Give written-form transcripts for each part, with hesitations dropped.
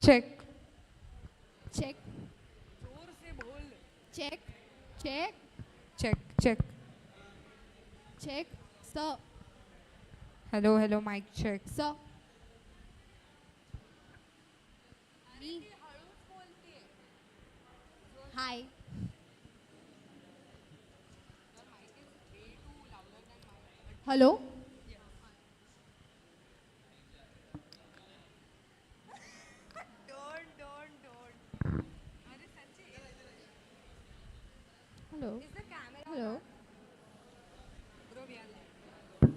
Check. check, जोर से बोल. check, check, Check. Check. check, sir, Hello. Hello. Mic check. sir. Me, ती हळूच बोलते. hi. Your mic is way too louder than mine. But Hello. yes. Don't. अरे सच्ची. Hello. Is the camera Hello. on? Bro, we are live.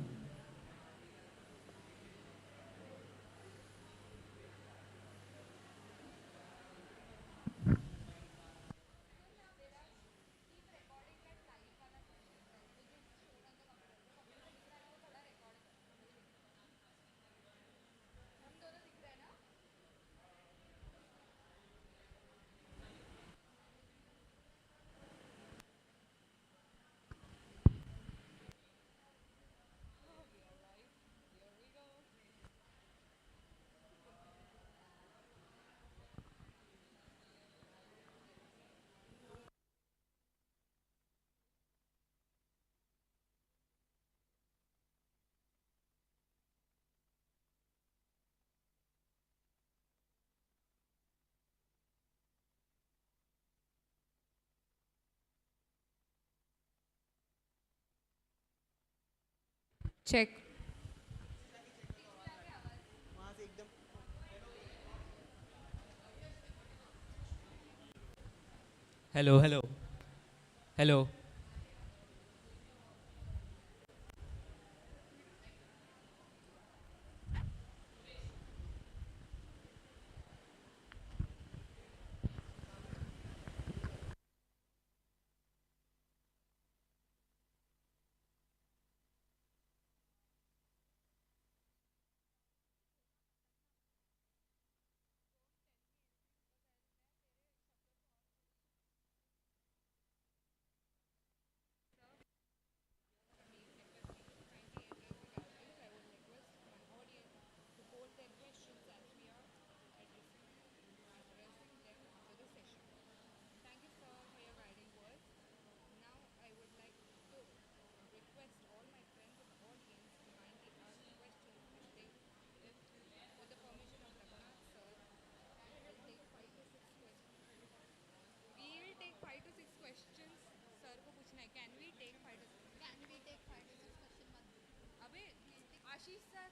Check. Hello, hello, hello. We will take 5 to 6 questions. Sir को पूछना है. Can we take 5 to 6? Can we take 5 to 6 questions? अबे आशीष sir.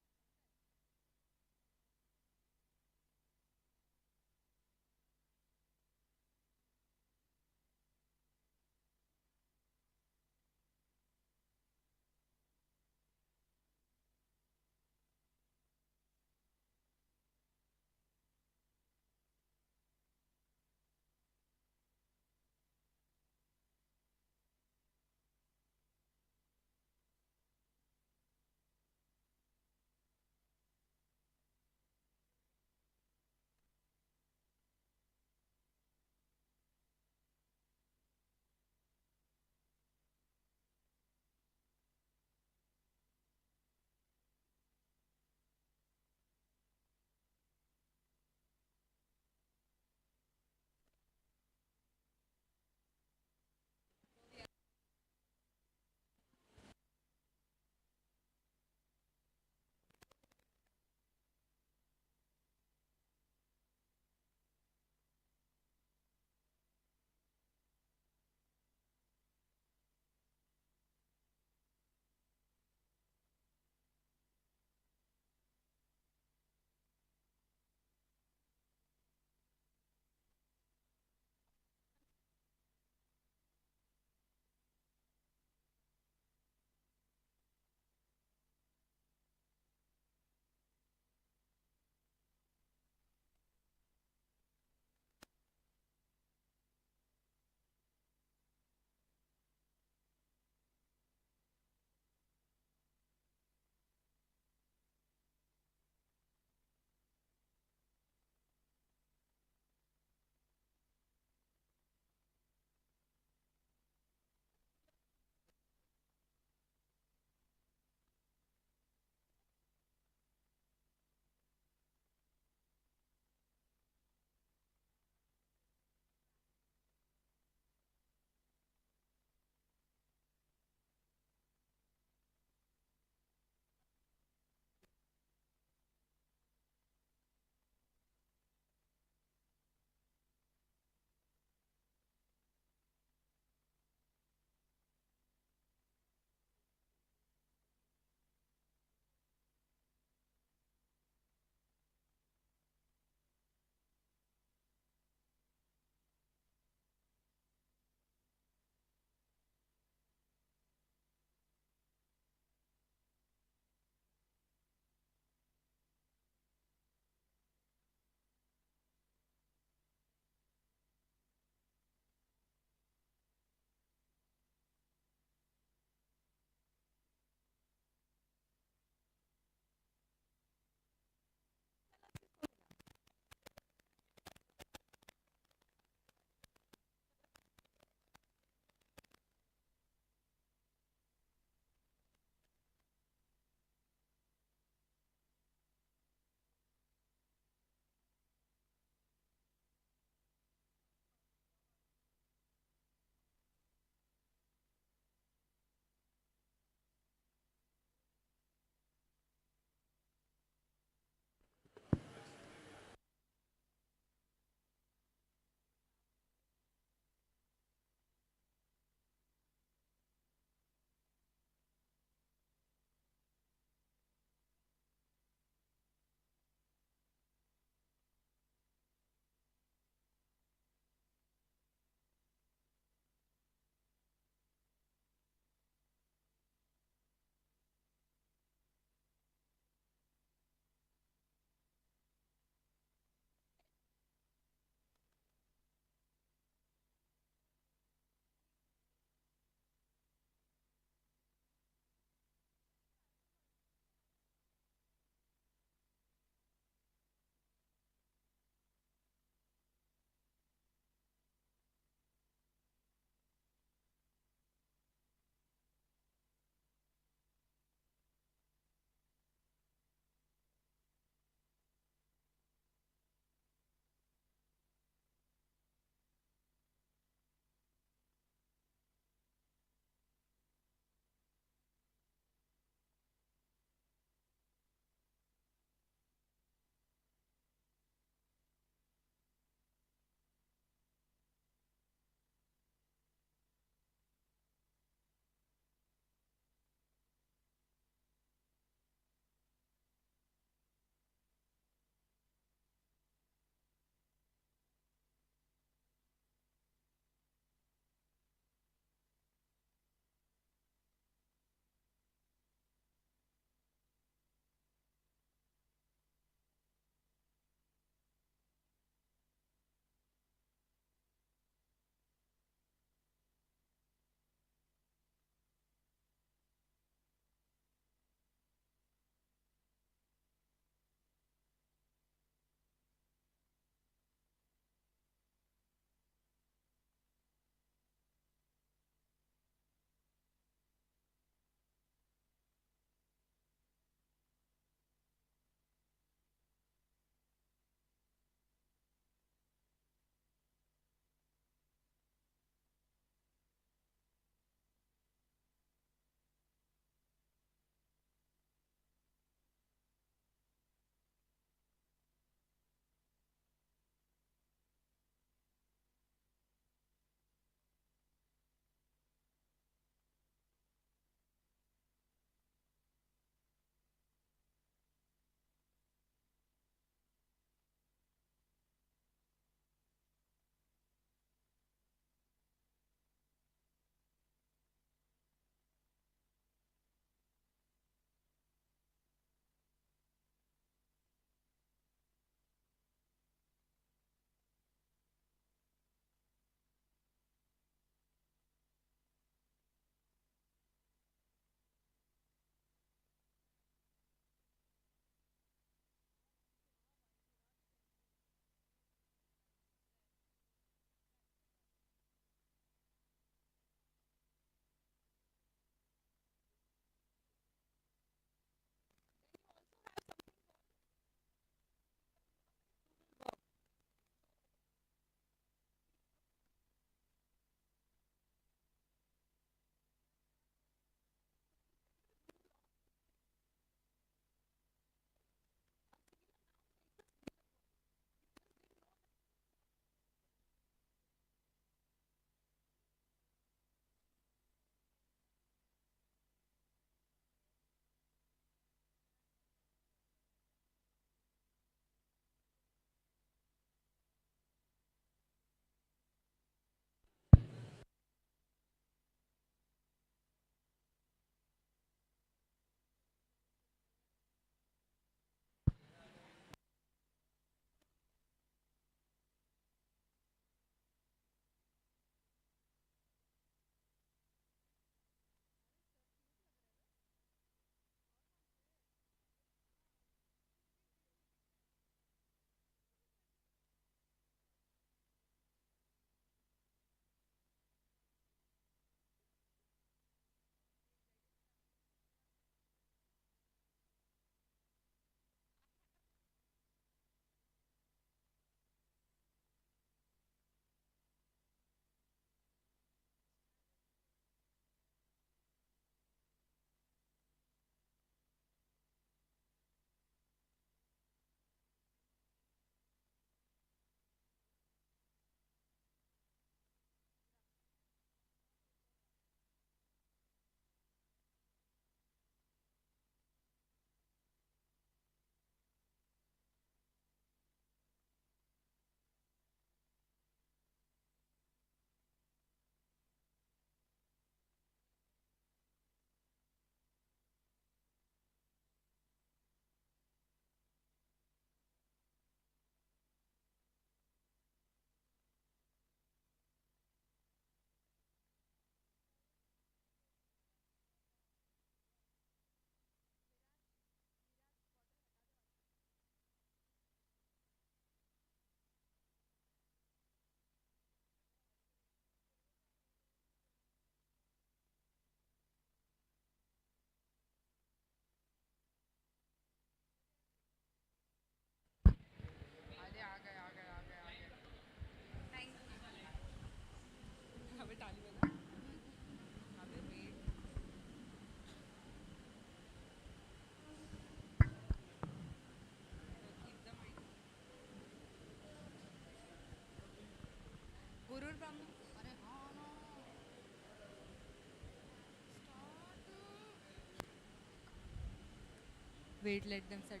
Wait, let them settle.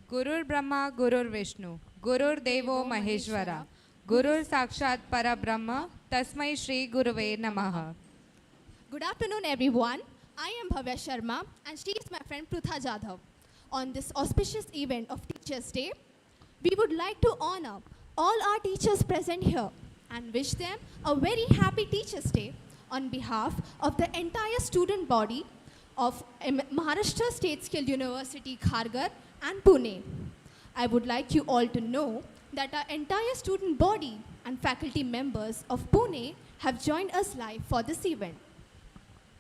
Gurur Brahma, Gurur Vishnu, Gurur Devo Maheshwara, Gurur Sakshat Parabrahma, Tasmai Shri Guruve Namaha. Good afternoon, everyone. I am Bhavya Sharma, and she is my friend Prutha Jadhav. On this auspicious event of Teachers' Day, we would like to honor all our teachers present here and wish them a very happy Teachers' Day on behalf of the entire student body of Maharashtra State Skill University, Kharghar and Pune. I would like you all to know that our entire student body and faculty members of Pune have joined us live for this event.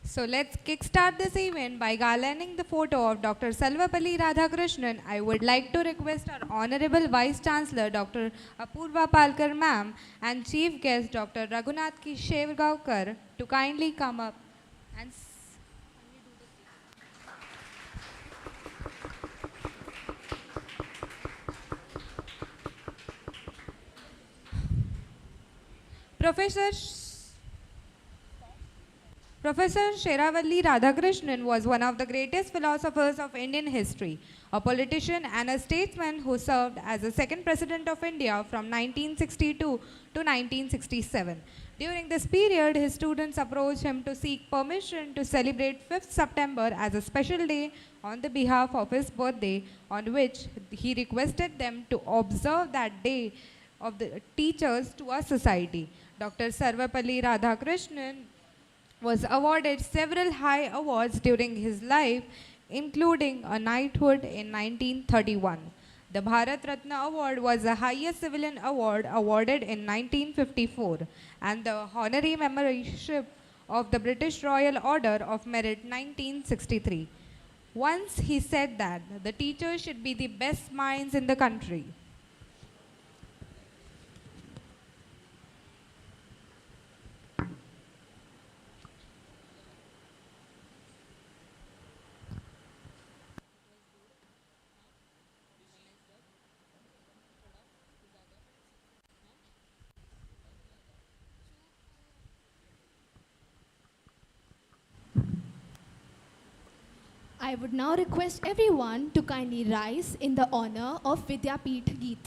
So let's kickstart this event by garlanding the photo of Dr. Sarvepalli Radhakrishnan. I would like to request our Honorable Vice Chancellor Dr. Apurva Palkar Ma'am and Chief Guest Dr. Raghunath Kishevgaonkar to kindly come up and Professor Sheravalli Radhakrishnan was one of the greatest philosophers of Indian history, a politician and a statesman who served as the second president of India from 1962 to 1967. During this period, his students approached him to seek permission to celebrate 5th September as a special day on the behalf of his birthday, on which he requested them to observe that day of the teachers to our society. Dr. Sarvepalli Radhakrishnan was awarded several high awards during his life, including a knighthood in 1931. The Bharat Ratna Award was the highest civilian award awarded in 1954, and the honorary membership of the British Royal Order of Merit 1963. Once he said that the teachers should be the best minds in the country. I would now request everyone to kindly rise in the honor of Vidyapeeth Geet.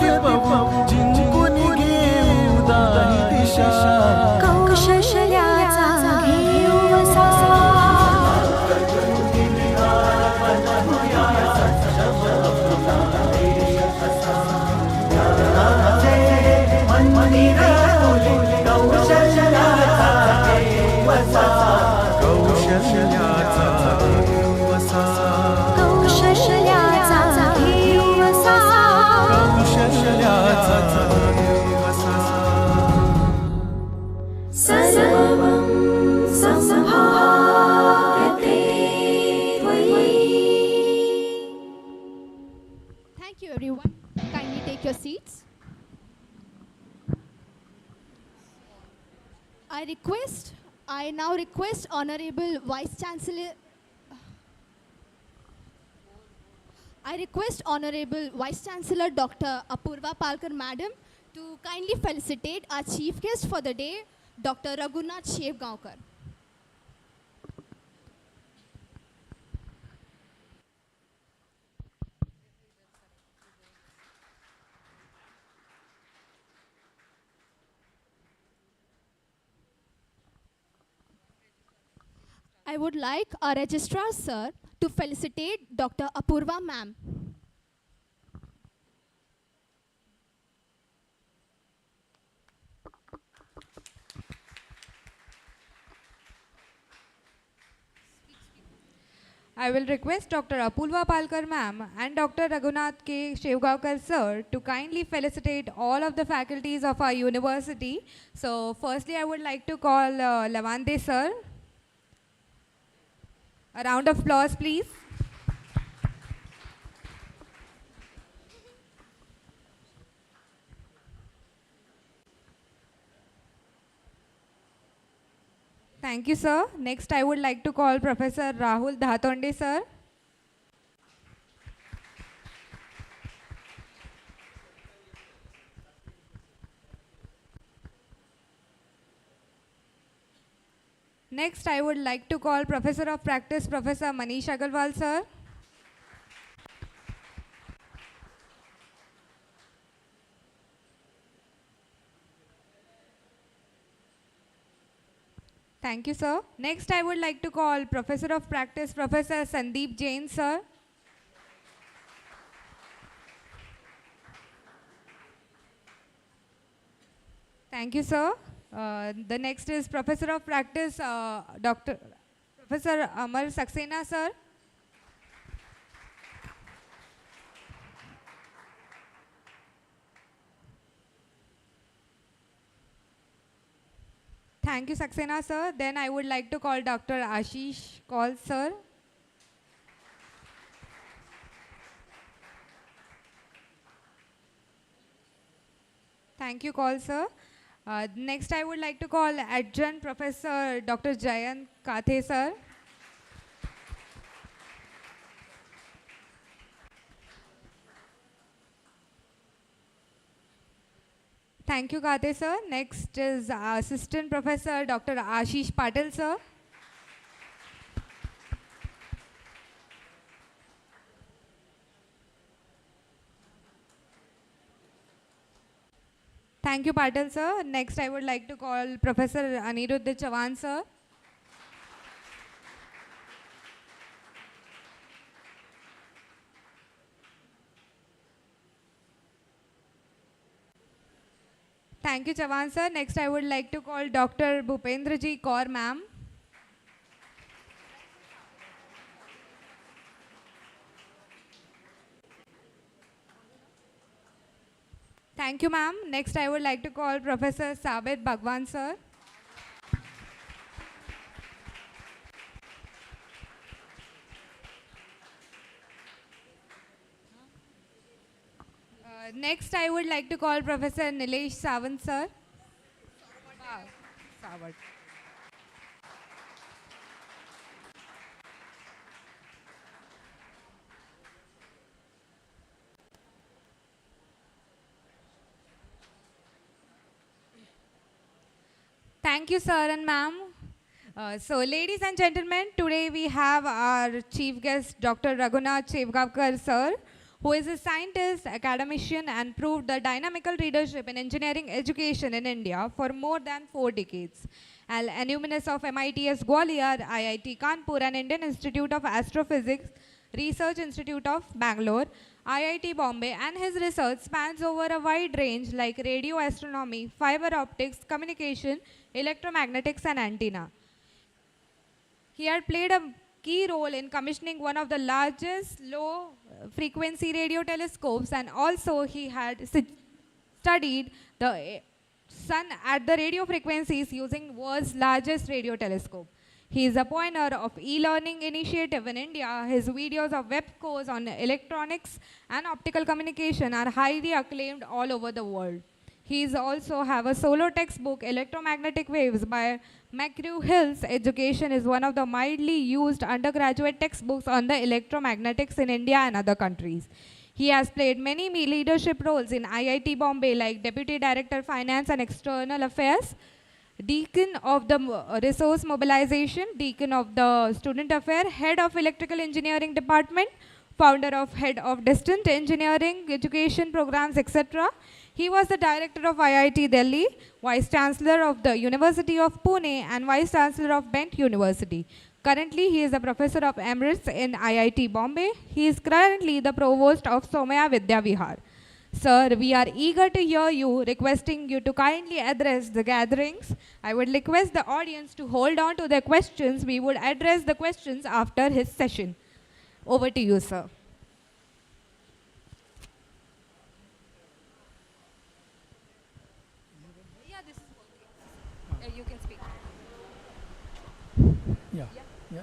दीपवू जिंकून घेऊ दाही दिशा कौशल्याचा घेऊ वसा Thank you, everyone. Kindly take your seats. I now request Honorable Vice Chancellor. I request Honorable Vice Chancellor Dr. Apurva Palkar Madam to kindly felicitate our chief guest for the day, Dr. Raghunath Shevgaonkar. I would like our registrar sir to felicitate Dr. Apurva ma'am. I will request Dr. Apurva Palkar ma'am and Dr. Raghunath K. Shevgaonkar sir to kindly felicitate all of the faculties of our university. So firstly, I would like to call Lavande sir. A round of applause, please. Thank you, sir. Next, I would like to call Professor Rahul Dhatonde, sir. Next, I would like to call Professor of Practice, Professor Manish Agarwal, sir. Thank you, sir. Next, I would like to call Professor of Practice, Professor Sandeep Jain, sir. Thank you, sir. The next is Professor of Practice, Dr. Professor Amar Saxena, sir. Thank you, Saxena, sir. Then I would like to call Dr. Ashish Kaul, sir. Thank you, Kaul, sir. Next, I would like to call Adjunct Professor Dr. Jayant Kathe, sir. Thank you, Kathe, sir. Next is Assistant Professor Dr. Ashish Patil, sir. Thank you, Patil, sir. Next, I would like to call Professor Aniruddha Chavan, sir. Thank you, Chavan, sir. Next, I would like to call Dr. Bhupendraji Kaur, ma'am. Thank you, ma'am. Next, I would like to call Professor Sabit Bhagwan, sir. Next, I would like to call Professor Nilesh Sawant, sir. Sawant. Thank you, sir and ma'am. So, ladies and gentlemen, today we have our chief guest, Dr. Raghunath Shevgaonkar, sir, who is a scientist, academician, and proved the dynamical leadership in engineering education in India for more than 4 decades. An alumnus of MIT's Gwalior, IIT Kanpur, and Indian Institute of Astrophysics, Research Institute of Bangalore, IIT Bombay, and his research spans over a wide range like radio astronomy, fiber optics, communication, electromagnetics, and antenna. He had played a key role in commissioning one of the largest low-frequency radio telescopes, and also he had studied the sun at the radio frequencies using world's largest radio telescope. He is a pioneer of e-learning initiative in India. His videos of web course on electronics and optical communication are highly acclaimed all over the world. He is also have a solo textbook, Electromagnetic Waves by McGrew-Hill's Education is one of the widely used undergraduate textbooks on the electromagnetics in India and other countries. He has played many leadership roles in IIT Bombay like Deputy Director Finance and External Affairs, Deacon of the Resource Mobilization, Deacon of the Student Affair, Head of Electrical Engineering Department, founder of Head of Distant Engineering Education Programs, etc. He was the Director of IIT Delhi, Vice Chancellor of the University of Pune, and Vice Chancellor of Bent University. Currently, he is a Professor of Emeritus in IIT Bombay. He is currently the Provost of Somaya Vidya Vihar. Sir, we are eager to hear you, requesting you to kindly address the gatherings. I would request the audience to hold on to their questions. We would address the questions after his session. Over to you, sir. Yeah, this is working. You can speak. Yeah. Yeah.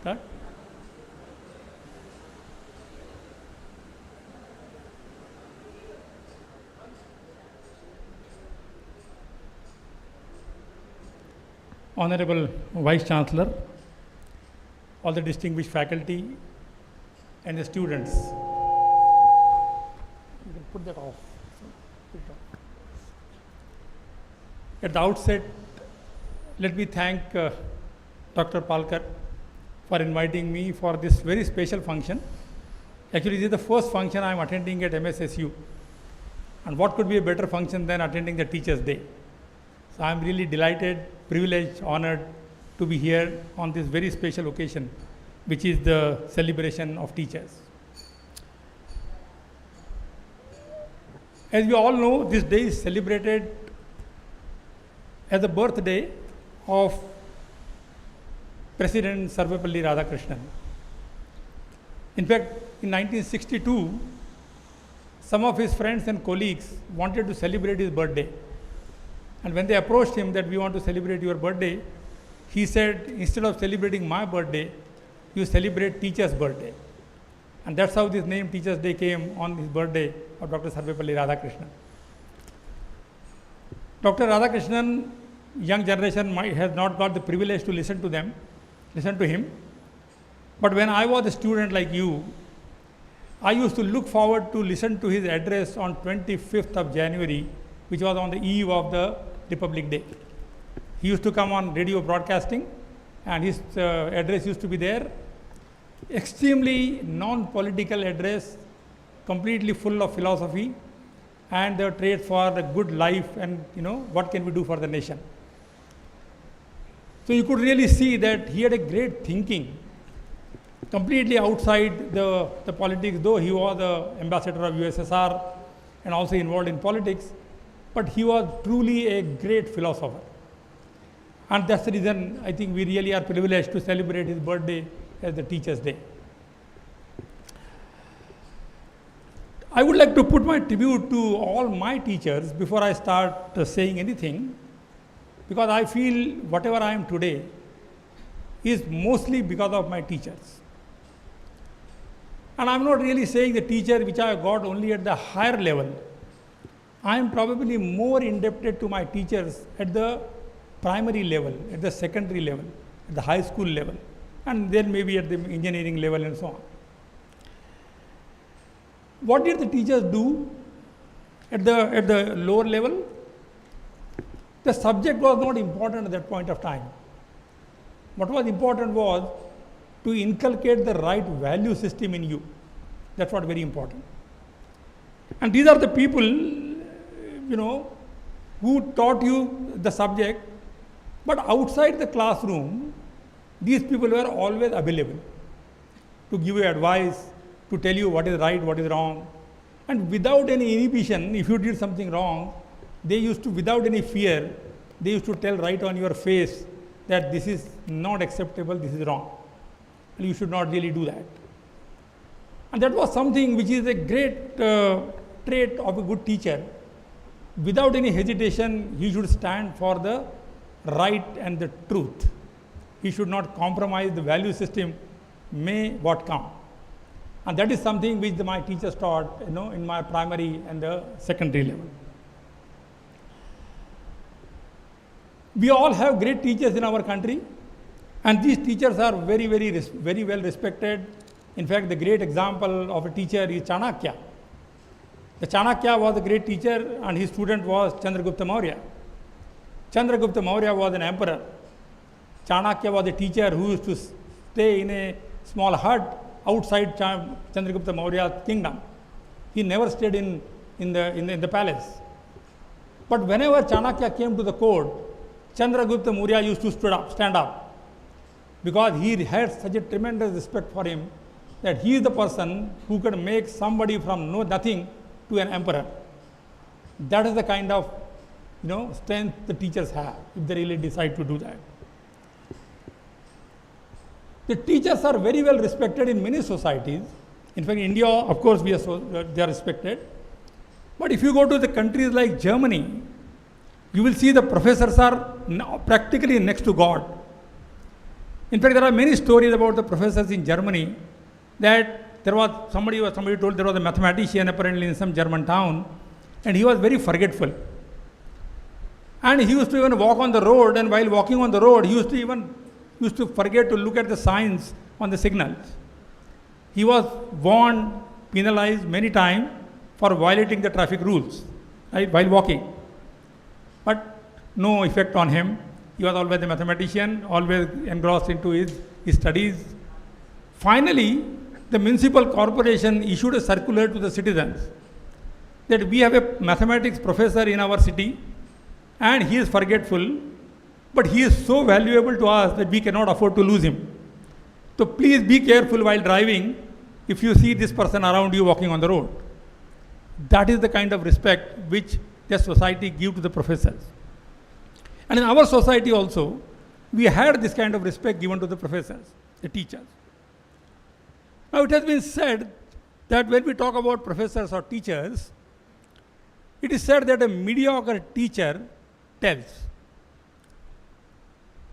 Start. Honorable Vice Chancellor, all the distinguished faculty and the students. You can put that off. Put it off. At the outset, let me thank Dr. Palkar for inviting me for this very special function. Actually, this is the first function I am attending at MSSU. And what could be a better function than attending the Teachers' Day? So I am really delighted, privileged, honored to be here on this very special occasion, which is the celebration of teachers. As we all know, this day is celebrated as the birthday of President Sarvepalli Radhakrishnan. In fact, in 1962, some of his friends and colleagues wanted to celebrate his birthday. And when they approached him that we want to celebrate your birthday, he said, instead of celebrating my birthday, you celebrate teacher's birthday. And that's how this name Teacher's Day came on his birthday of Dr. Sarvepalli Radhakrishnan. Dr. Radhakrishnan, young generation has not got the privilege to listen to him. But when I was a student like you, I used to look forward to listen to his address on 25th of January, which was on the eve of the Republic Day. He used to come on radio broadcasting, and his address used to be there. Extremely non-political address, completely full of philosophy and the trade for the good life and what can we do for the nation. So you could really see that he had a great thinking, completely outside the politics, though he was the ambassador of USSR and also involved in politics, but he was truly a great philosopher. And that's the reason I think we really are privileged to celebrate his birthday as the Teacher's Day. I would like to put my tribute to all my teachers before I start saying anything, because I feel whatever I am today is mostly because of my teachers. And I'm not really saying the teacher which I got only at the higher level. I am probably more indebted to my teachers at the primary level, at the secondary level, at the high school level. and then maybe at the engineering level and so on. What did the teachers do at the lower level? The subject was not important at that point of time. What was important was to inculcate the right value system in you. That's what very important. And these are the people, who taught you the subject, but outside the classroom, these people were always available to give you advice, to tell you what is right, what is wrong. And without any inhibition, if you did something wrong, they used to, without any fear, they used to tell right on your face that this is not acceptable, this is wrong. And you should not really do that. And that was something which is a great trait of a good teacher. Without any hesitation, he should stand for the right and the truth. He should not compromise the value system, may what come. And that is something which my teachers taught, in my primary and the secondary level. We all have great teachers in our country, and these teachers are very, very well respected. In fact, the great example of a teacher is Chanakya. The Chanakya was a great teacher, and his student was Chandragupta Maurya. Chandragupta Maurya was an emperor. Chanakya was a teacher who used to stay in a small hut outside Chandragupta Maurya's kingdom. He never stayed in the palace. But whenever Chanakya came to the court, Chandragupta Maurya used to stand up, because he had such a tremendous respect for him that he is the person who can make somebody from nothing to an emperor. That is the kind of strength the teachers have if they really decide to do that. The teachers are very well respected in many societies. In fact, India, of course, they are respected. But if you go to the countries like Germany, you will see the professors are practically next to God. In fact, there are many stories about the professors in Germany, that there was somebody told there was a mathematician apparently in some German town, and he was very forgetful. And he used to even walk on the road, and while walking on the road, he used to forget to look at the signs on the signals. He was warned, penalized many times for violating the traffic rules, right, while walking. But no effect on him. He was always a mathematician, always engrossed into his studies. Finally, the municipal corporation issued a circular to the citizens that we have a mathematics professor in our city, and he is forgetful, but he is so valuable to us that we cannot afford to lose him. So please be careful while driving if you see this person around you walking on the road. That is the kind of respect which the society gives to the professors. And in our society also, we had this kind of respect given to the professors, the teachers. Now it has been said that when we talk about professors or teachers, it is said that a mediocre teacher tells.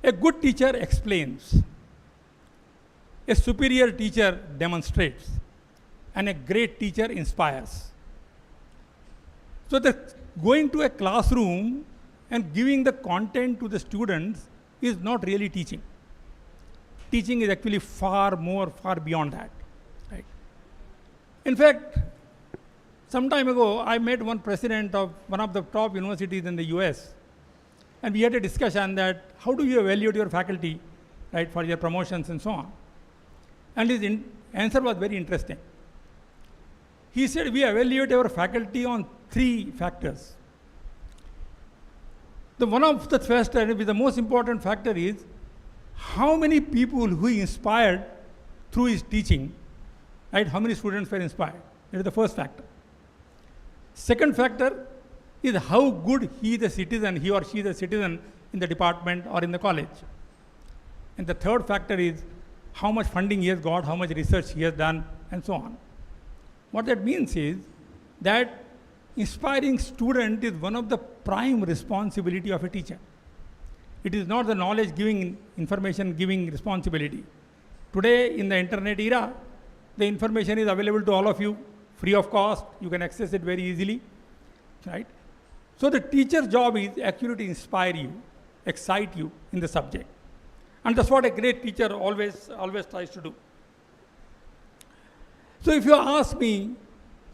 A good teacher explains. A superior teacher demonstrates. And a great teacher inspires. So going to a classroom and giving the content to the students is not really teaching. Teaching is actually far beyond that. Right? In fact, some time ago, I met one president of one of the top universities in the US, and we had a discussion that how do you evaluate your faculty, right, for your promotions and so on. And his answer was very interesting. He said, we evaluate our faculty on 3 factors. One of the first and the most important factor is how many people who he inspired through his teaching, right? How many students were inspired? That is the first factor. Second factor is how good he or she is a citizen in the department or in the college. And the third factor is how much funding he has got, how much research he has done, and so on. What that means is that inspiring student is one of the prime responsibility of a teacher. It is not the knowledge giving, information giving responsibility. Today in the internet era, the information is available to all of you, free of cost. You can access it very easily, right? So the teacher's job is actually to inspire you, excite you in the subject. And that's what a great teacher always tries to do. So if you ask me,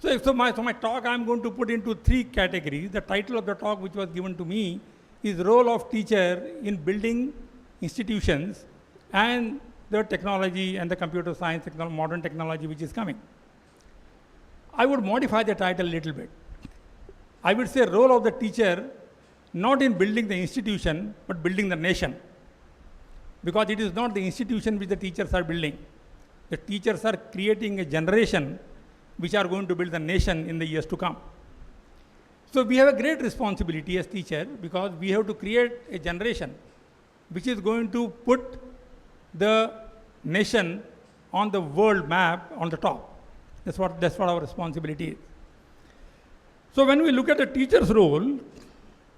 so my talk I am going to put into 3 categories. The title of the talk which was given to me is Role of Teacher in Building Institutions and the Technology and the Computer Science, modern technology which is coming. I would modify the title a little bit. I would say role of the teacher not in building the institution but building the nation. Because it is not the institution which the teachers are building. The teachers are creating a generation which are going to build the nation in the years to come. So we have a great responsibility as teachers because we have to create a generation which is going to put the nation on the world map on the top. That's what our responsibility is. So when we look at the teacher's role,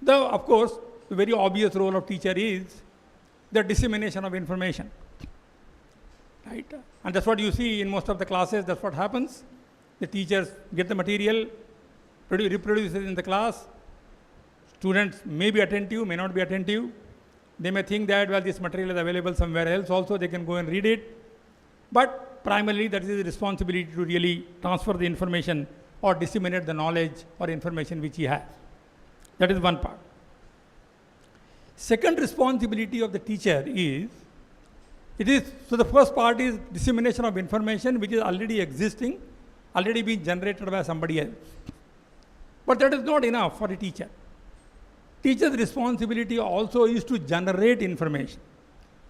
of course, the very obvious role of teacher is the dissemination of information. Right? And that's what you see in most of the classes, that's what happens. The teachers get the material, reproduce it in the class. Students may be attentive, may not be attentive. They may think that, well, this material is available somewhere else also, they can go and read it. But primarily, that is the responsibility to really transfer the information or disseminate the knowledge or information which he has. That is one part. Second responsibility of the teacher is, so the first part is dissemination of information which is already existing, already being generated by somebody else. But that is not enough for a teacher. Teacher's responsibility also is to generate information,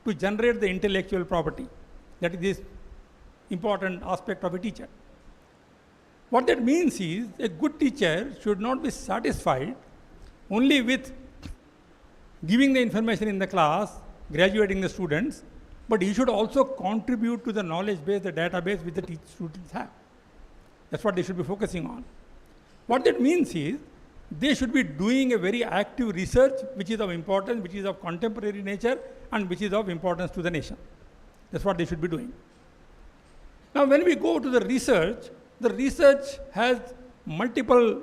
to generate the intellectual property. That is this important aspect of a teacher. What that means is a good teacher should not be satisfied only with giving the information in the class, graduating the students, but he should also contribute to the knowledge base, the database which the students have. That's what they should be focusing on. What that means is they should be doing a very active research which is of importance, which is of contemporary nature and which is of importance to the nation. That's what they should be doing. Now when we go to the research has multiple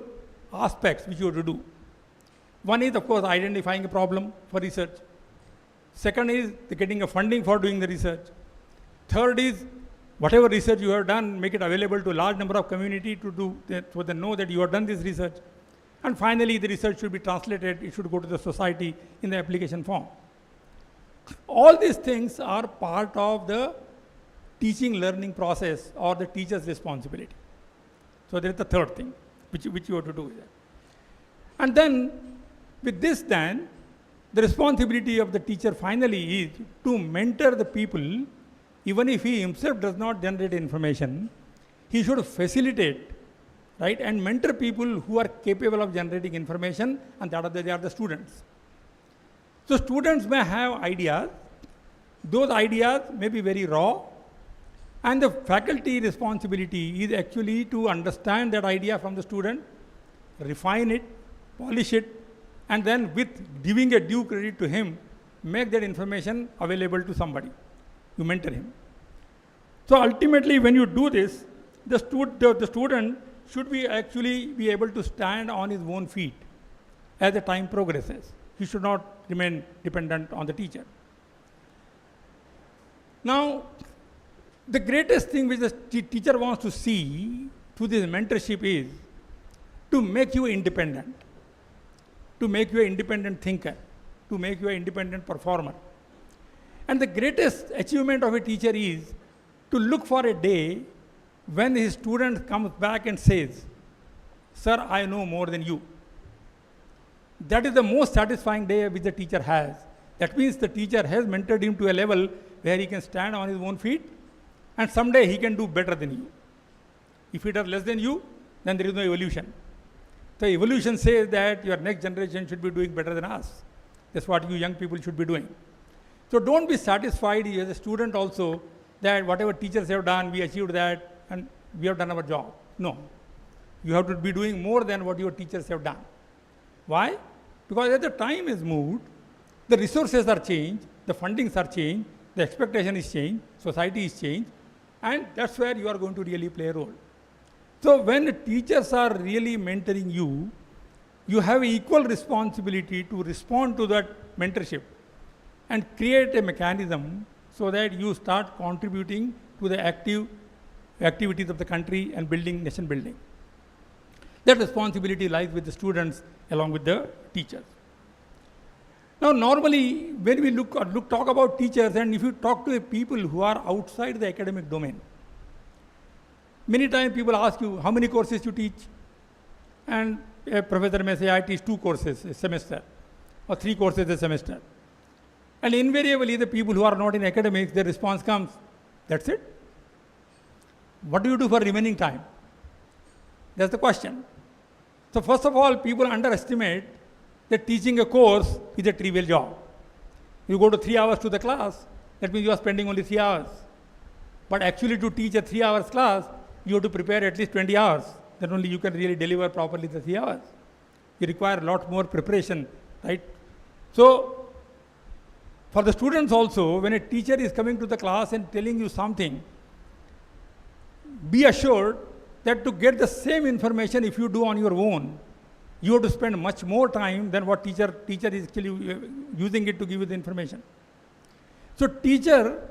aspects which you have to do. One is, of course, identifying a problem for research. Second is getting a funding for doing the research. Third is whatever research you have done, make it available to a large number of community to do, so they know that you have done this research. And finally, the research should be translated, it should go to the society in the application form. All these things are part of the teaching learning process or the teacher's responsibility. So there is the third thing which you have to do. And then with this then, the responsibility of the teacher finally is to mentor the people. Even if he himself does not generate information, he should facilitate, right, and mentor people who are capable of generating information, and they are the students. So students may have ideas. Those ideas may be very raw, and the faculty responsibility is actually to understand that idea from the student, refine it, polish it, and then with giving a due credit to him, make that information available to somebody. You mentor him. So ultimately, when you do this, the student should be actually be able to stand on his own feet as the time progresses. He should not remain dependent on the teacher. Now, the greatest thing which the teacher wants to see through this mentorship is to make you independent, to make you an independent thinker, to make you an independent performer. And the greatest achievement of a teacher is to look for a day when his student comes back and says, "Sir, I know more than you." That is the most satisfying day which the teacher has. That means the teacher has mentored him to a level where he can stand on his own feet, and someday he can do better than you. If he does less than you, then there is no evolution. So evolution says that your next generation should be doing better than us. That's what you young people should be doing. So don't be satisfied as a student also that whatever teachers have done, we achieved that and we have done our job. No. You have to be doing more than what your teachers have done. Why? Because as the time is moved, the resources are changed, the fundings are changed, the expectation is changed, society is changed, and that's where you are going to really play a role. So when the teachers are really mentoring you, you have equal responsibility to respond to that mentorship and create a mechanism so that you start contributing to the activities of the country and building, nation building. That responsibility lies with the students along with the teachers. Now, normally, when we talk about teachers, and if you talk to people who are outside the academic domain, many times people ask you, how many courses you teach? And a professor may say, I teach 2 courses a semester, or 3 courses a semester. And invariably, the people who are not in academics, their response comes, that's it? What do you do for remaining time? That's the question. So first of all, people underestimate that teaching a course is a trivial job. You go to 3 hours to the class, that means you are spending only 3 hours. But actually to teach a 3 hours class, you have to prepare at least 20 hours. Then only you can really deliver properly the 3 hours. You require a lot more preparation, right? So for the students also, when a teacher is coming to the class and telling you something, be assured that to get the same information if you do on your own, you have to spend much more time than what teacher is actually using it to give you the information. So teacher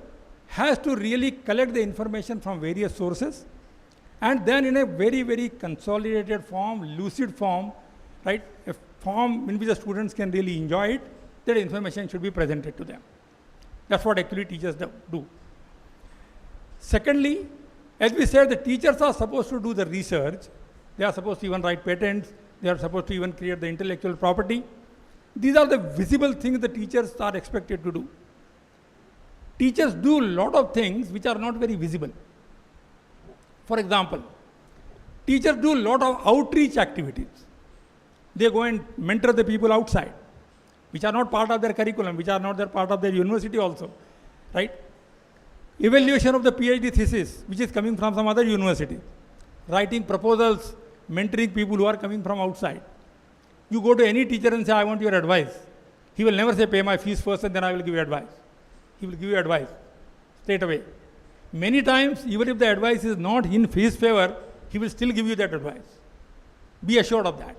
has to really collect the information from various sources, and then in a very, very consolidated form, lucid form, right, a form in which the students can really enjoy it, that information should be presented to them. That's what actually teachers do. Secondly, as we said, the teachers are supposed to do the research. They are supposed to even write patents. They are supposed to even create the intellectual property. These are the visible things the teachers are expected to do. Teachers do a lot of things which are not very visible. For example, teachers do a lot of outreach activities. They go and mentor the people outside, which are not part of their curriculum, which are not part of their university also, right? Evaluation of the PhD thesis, which is coming from some other university. Writing proposals, mentoring people who are coming from outside. You go to any teacher and say, I want your advice. He will never say, pay my fees first and then I will give you advice. He will give you advice straight away. Many times, even if the advice is not in his favor, he will still give you that advice. Be assured of that.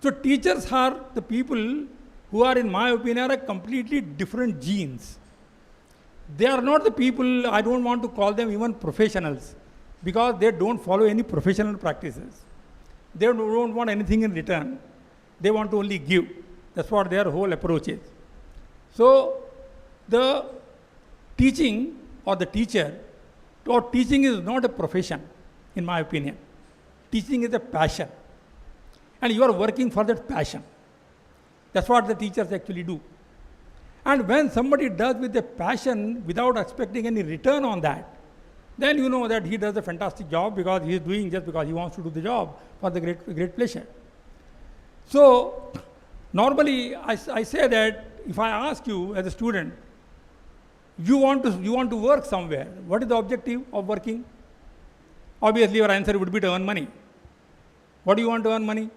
So teachers are the people who are, in my opinion, are completely different genes. They are not the people, I don't want to call them even professionals, because they don't follow any professional practices. They don't want anything in return. They want to only give. That's what their whole approach is. So the teaching or the teacher, or teaching is not a profession, in my opinion. Teaching is a passion. And you are working for that passion. That's what the teachers actually do. And when somebody does with a passion without expecting any return on that, then you know that he does a fantastic job, because he is doing just because he wants to do the job for the great pleasure. So normally I say that if I ask you as a student, you want to work somewhere, what is the objective of working? Obviously your answer would be to earn money. What do you want to earn money?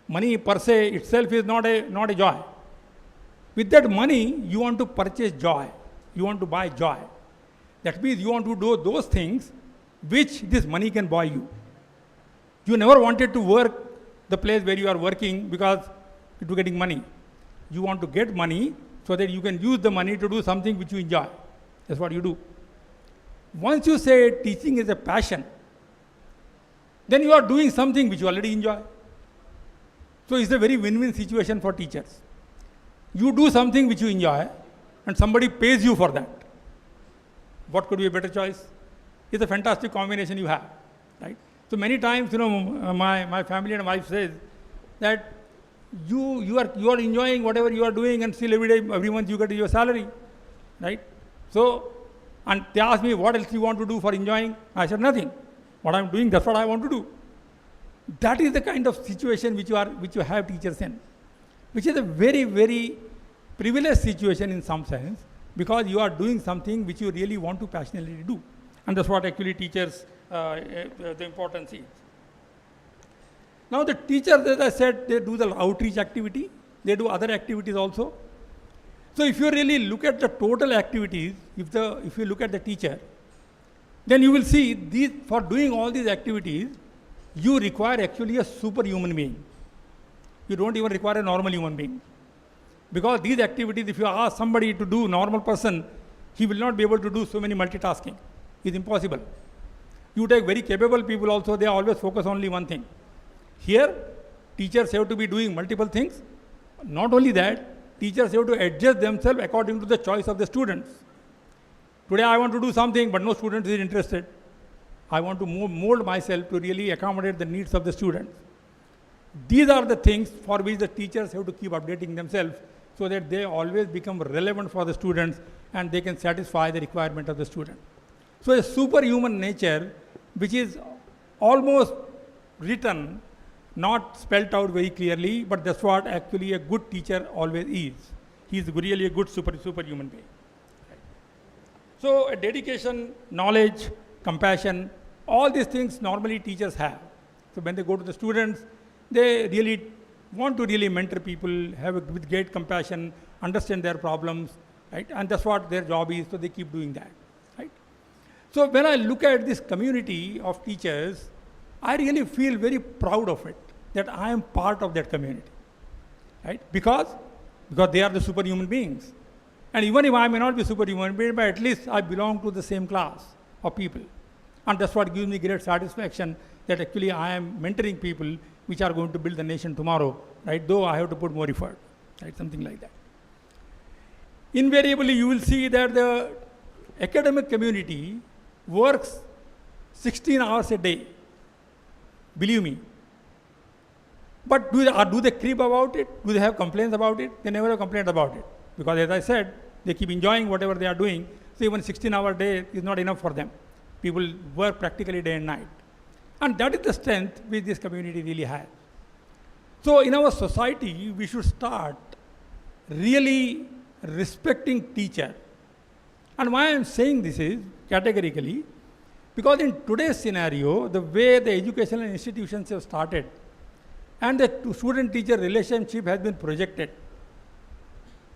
Money per se itself is not a joy. With that money, you want to purchase joy. You want to buy joy. That means you want to do those things which this money can buy you. You never wanted to work the place where you are working because you're getting money. You want to get money so that you can use the money to do something which you enjoy. That's what you do. Once you say teaching is a passion, then you are doing something which you already enjoy. So it's a very win-win situation for teachers. You do something which you enjoy and somebody pays you for that. What could be a better choice? It's a fantastic combination you have, right? So many times, my family and wife says that you are enjoying whatever you are doing, and still every month you get your salary, right? So, and they ask me, what else you want to do for enjoying? I said, nothing. What I'm doing, that's what I want to do. That is the kind of situation which you have teachers in, which is a very, very privileged situation in some sense, because you are doing something which you really want to passionately do. And that's what actually teachers, the importance is. Now the teachers, as I said, they do the outreach activity. They do other activities also. So if you really look at the total activities, if you look at the teacher, then you will see for doing all these activities, you require actually a superhuman being. You don't even require a normal human being. Because these activities, if you ask somebody to do, normal person, he will not be able to do so many multitasking. It's impossible. You take very capable people also, they always focus only one thing. Here, teachers have to be doing multiple things. Not only that, teachers have to adjust themselves according to the choice of the students. Today I want to do something, but no student is interested. I want to mold myself to really accommodate the needs of the students. These are the things for which the teachers have to keep updating themselves so that they always become relevant for the students and they can satisfy the requirement of the student. So a superhuman nature, which is almost written, not spelled out very clearly, but that's what actually a good teacher always is. He is really a good superhuman being. So a dedication, knowledge, compassion, all these things normally teachers have. So when they go to the students, they really want to really mentor people, have with great compassion, understand their problems, right? And that's what their job is, so they keep doing that, right? So when I look at this community of teachers, I really feel very proud of it, that I am part of that community, right? Because they are the superhuman beings. And even if I may not be superhuman, but at least I belong to the same class of people. And that's what gives me great satisfaction that actually I am mentoring people which are going to build the nation tomorrow, right? Though I have to put more effort, right? Something like that. Invariably, you will see that the academic community works 16 hours a day. Believe me. But do they creep about it? Do they have complaints about it? They never have complained about it. Because as I said, they keep enjoying whatever they are doing. So even 16-hour day is not enough for them. People work practically day and night. And that is the strength which this community really has. So in our society, we should start really respecting teacher. And why I am saying this is categorically, because in today's scenario, the way the educational institutions have started and the student-teacher relationship has been projected,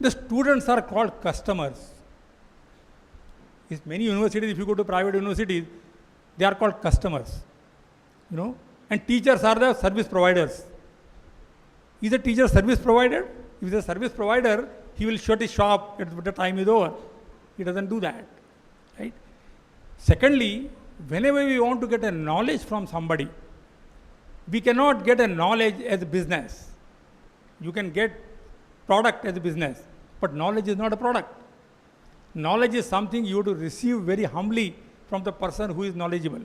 the students are called customers. In many universities, if you go to private universities, they are called customers. And teachers are the service providers. Is a teacher service provider? If he is a service provider, he will shut his shop at the time is over. He doesn't do that, right? Secondly, whenever we want to get a knowledge from somebody, we cannot get a knowledge as a business. You can get product as a business, but knowledge is not a product. Knowledge is something you have to receive very humbly from the person who is knowledgeable.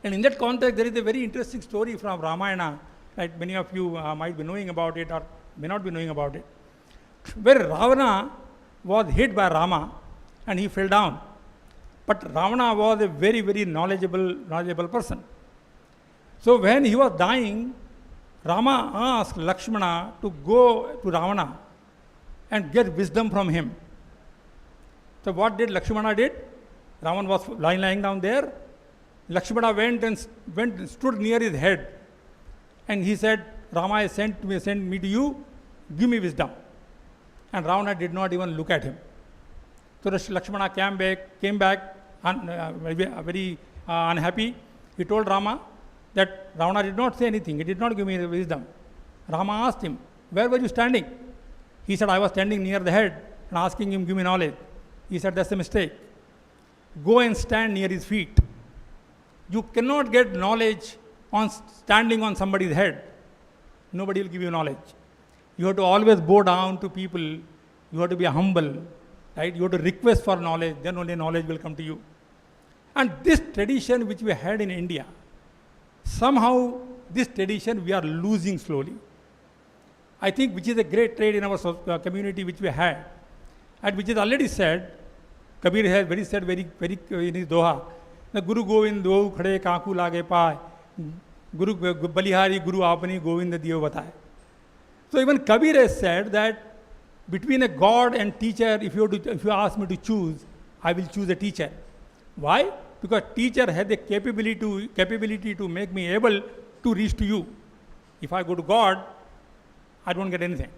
And in that context, there is a very interesting story from Ramayana, right? Many of you might be knowing about it or may not be knowing about it, where Ravana was hit by Rama and he fell down. But Ravana was a very, very knowledgeable person. So when he was dying, Rama asked Lakshmana to go to Ravana and get wisdom from him. So what did Lakshmana did? Ravana was lying down there. Lakshmana went and stood near his head. And he said, Rama has sent me to you, give me wisdom. And Ravana did not even look at him. So Lakshmana came back very unhappy. He told Rama that Ravana did not say anything. He did not give me the wisdom. Rama asked him, where were you standing? He said, I was standing near the head and asking him, give me knowledge. He said, that's a mistake. Go and stand near his feet. You cannot get knowledge on standing on somebody's head. Nobody will give you knowledge. You have to always bow down to people. You have to be humble, right? You have to request for knowledge. Then only knowledge will come to you. And this tradition which we had in India, somehow this tradition we are losing slowly. I think which is a great trait in our community which we had, and which is already said. Kabir has said very in his Doha, the Guru Govind do khade kaku lage paay, Guru Balihari Guru apani Govind diyo bataye. So even Kabir has said that between a God and teacher, if you ask me to choose, I will choose a teacher. Why? Because teacher has the capability to make me able to reach to you. If I go to God, I don't get anything.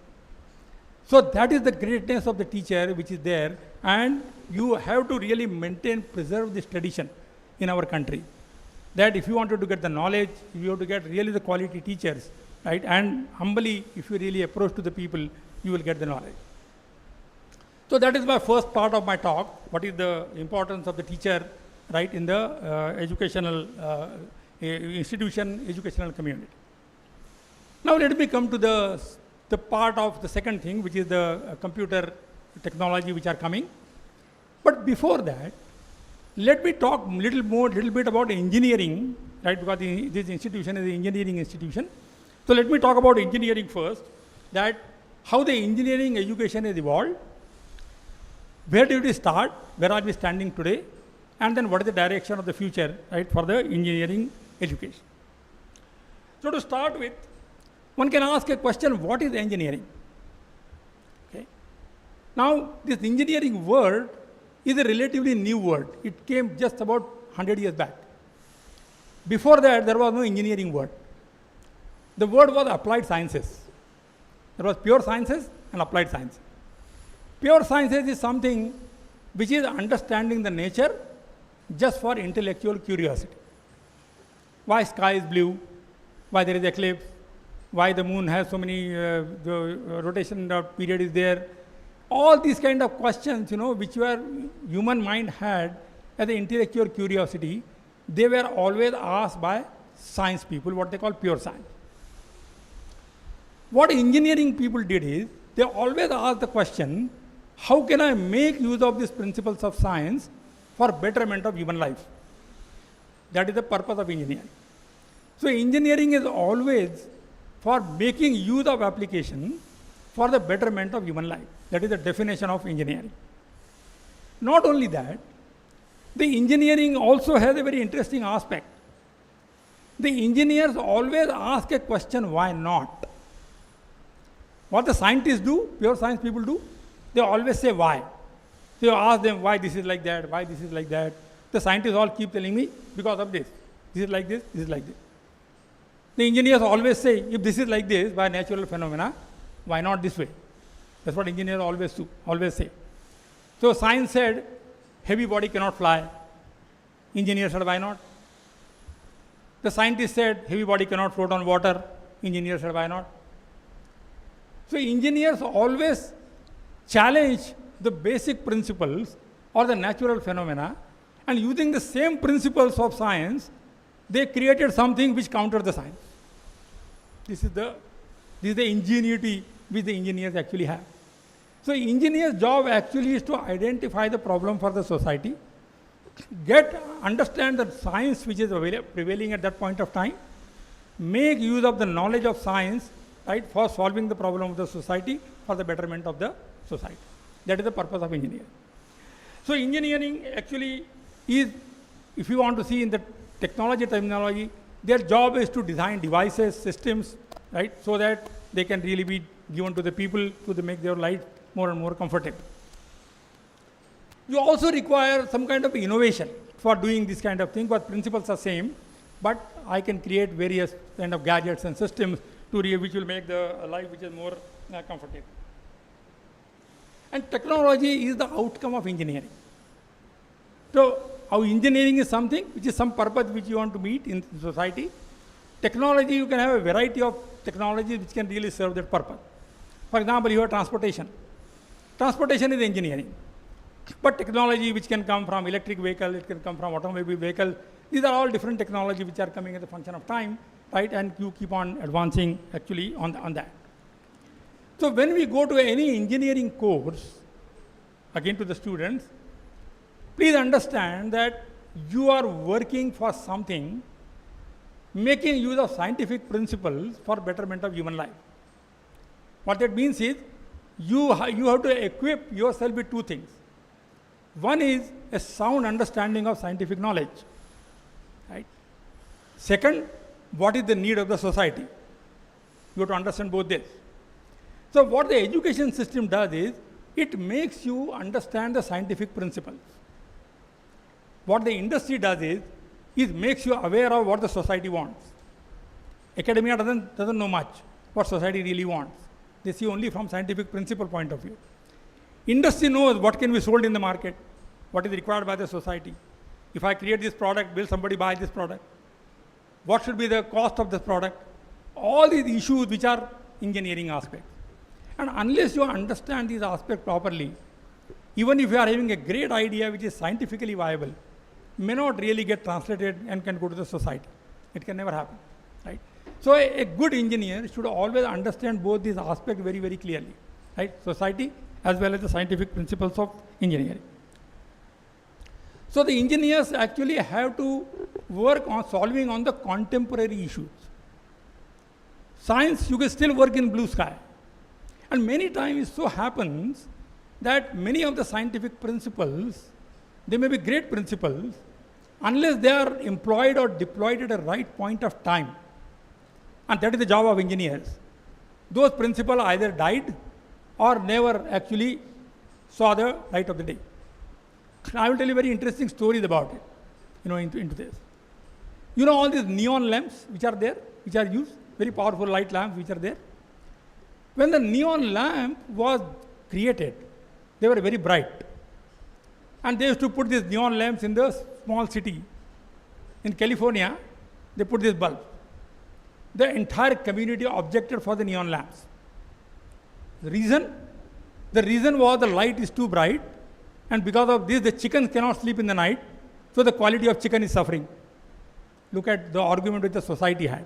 So that is the greatness of the teacher which is there, and you have to really preserve this tradition in our country. That if you wanted to get the knowledge, you have to get really the quality teachers, right? And humbly, if you really approach to the people, you will get the knowledge. So that is my first part of my talk. What is the importance of the teacher, right, in the educational institution, educational community. Now let me come to the part of the second thing, which is the computer technology which are coming. But before that, let me talk little bit about engineering, right, because this institution is an engineering institution. So let me talk about engineering first, that how the engineering education has evolved, where did we start, where are we standing today, and then what is the direction of the future, right, for the engineering education. So to start with, one can ask a question, what is engineering? Okay. Now, this engineering word is a relatively new word. It came just about 100 years back. Before that, there was no engineering word. The word was applied sciences. There was pure sciences and applied sciences. Pure sciences is something which is understanding the nature just for intellectual curiosity. Why sky is blue, why there is eclipse, why the moon has so many, the rotation period is there. All these kind of questions, which your human mind had as an intellectual curiosity, they were always asked by science people, what they call pure science. What engineering people did is, they always asked the question, how can I make use of these principles of science for betterment of human life? That is the purpose of engineering. So engineering is always for making use of application for the betterment of human life. That is the definition of engineering. Not only that, the engineering also has a very interesting aspect. The engineers always ask a question, why not? What the scientists do, pure science people do, they always say why. So you ask them why this is like that, why this is like that. The scientists all keep telling me, because of this. This is like this, this is like this. The engineers always say, if this is like this by natural phenomena, why not this way? That's what engineers always say. So science said, heavy body cannot fly. Engineers said, why not? The scientists said, heavy body cannot float on water. Engineers said, why not? So engineers always challenge the basic principles or the natural phenomena, and using the same principles of science, they created something which countered the science. This is the ingenuity which the engineers actually have. So engineer's job actually is to identify the problem for the society, understand the science which is prevailing at that point of time, make use of the knowledge of science, right, for solving the problem of the society, for the betterment of the society. That is the purpose of engineering. So engineering actually is, if you want to see in the technology terminology, their job is to design devices, systems, right, so that they can really be given to the people to make their life more and more comfortable. You also require some kind of innovation for doing this kind of thing, but principles are same, but I can create various kind of gadgets and systems which will make the life which is more comfortable. And technology is the outcome of engineering. So our engineering is something which is some purpose which you want to meet in society. Technology, you can have a variety of technologies which can really serve that purpose. For example, you have transportation. Transportation is engineering. But technology which can come from electric vehicle, it can come from automobile vehicle, these are all different technology which are coming as a function of time, right? And you keep on advancing actually on that. So when we go to any engineering course, again to the students, please understand that you are working for something, making use of scientific principles for betterment of human life. What that means is, you have to equip yourself with two things. One is a sound understanding of scientific knowledge, right? Second, what is the need of the society? You have to understand both this. So what the education system does is, it makes you understand the scientific principles. What the industry does is, it makes you aware of what the society wants. Academia doesn't know much what society really wants. They see only from scientific principle point of view. Industry knows what can be sold in the market, what is required by the society. If I create this product, will somebody buy this product? What should be the cost of this product? All these issues which are engineering aspects. And unless you understand these aspects properly, even if you are having a great idea which is scientifically viable, may not really get translated and can go to the society. It can never happen, right? So a good engineer should always understand both these aspects very, very clearly, right? Society as well as the scientific principles of engineering. So the engineers actually have to work on solving on the contemporary issues. Science, you can still work in blue sky. And many times it so happens that many of the scientific principles, they may be great principles, unless they are employed or deployed at a right point of time. And that is the job of engineers. Those principles either died or never actually saw the light of the day. I will tell you very interesting stories about it, into this. You know all these neon lamps which are there, which are used, very powerful light lamps which are there. When the neon lamp was created, they were very bright. And they used to put these neon lamps in the small city. In California, they put this bulb. The entire community objected for the neon lamps. The reason was the light is too bright, and because of this, the chickens cannot sleep in the night, so the quality of chicken is suffering. Look at the argument which the society had.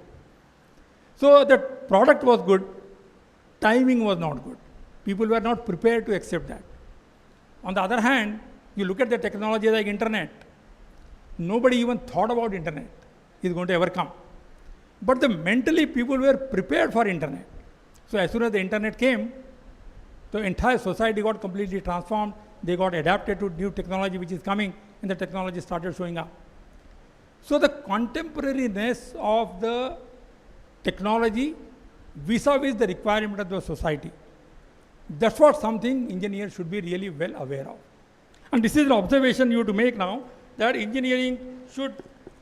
So the product was good, timing was not good. People were not prepared to accept that. On the other hand, you look at the technology like internet. Nobody even thought about internet is going to ever come. But mentally people were prepared for internet. So as soon as the internet came, the entire society got completely transformed. They got adapted to new technology which is coming, and the technology started showing up. So the contemporariness of the technology vis-a-vis the requirement of the society. That's what something engineers should be really well aware of. And this is an observation you have to make now, that engineering should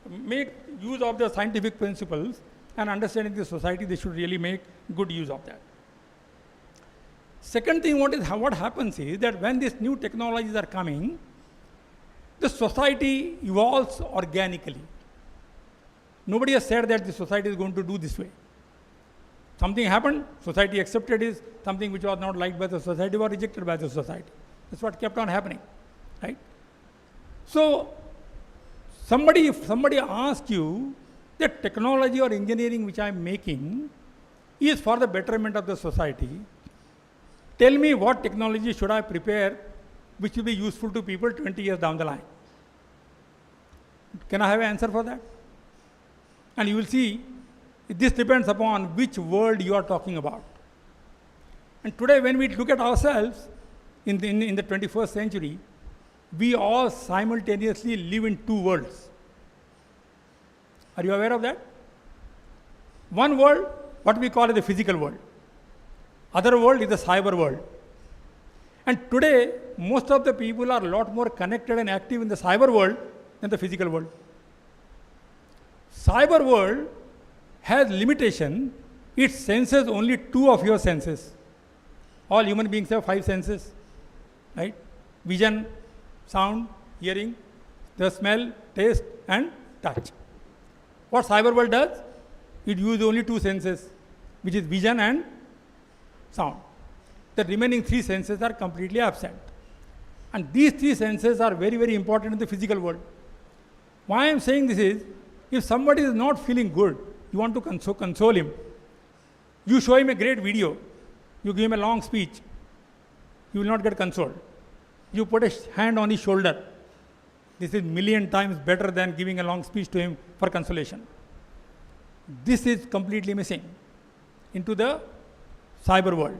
make use of the scientific principles, and understanding the society, they should really make good use of that. Second thing, what happens is that when these new technologies are coming, the society evolves organically. Nobody has said that the society is going to do this way. Something happened, society accepted it, something which was not liked by the society was rejected by the society. That's what kept on happening, right? So, if somebody asks you that technology or engineering which I am making is for the betterment of the society, tell me what technology should I prepare which will be useful to people 20 years down the line. Can I have an answer for that? And you will see, this depends upon which world you are talking about. And today when we look at ourselves in the 21st century, we all simultaneously live in two worlds. Are you aware of that? One world, what we call the physical world. Other world is the cyber world. And today, most of the people are a lot more connected and active in the cyber world than the physical world. Cyber world has limitation. It senses only 2 of your senses. All human beings have 5 senses, right? Vision, sound, hearing, the smell, taste, and touch. What cyber world does? It uses only 2 senses, which is vision and sound. The remaining 3 senses are completely absent. And these 3 senses are very, very important in the physical world. Why I am saying this is, if somebody is not feeling good, you want to console him. You show him a great video. You give him a long speech. He will not get consoled. You put a hand on his shoulder. This is million times better than giving a long speech to him for consolation. This is completely missing into the cyber world.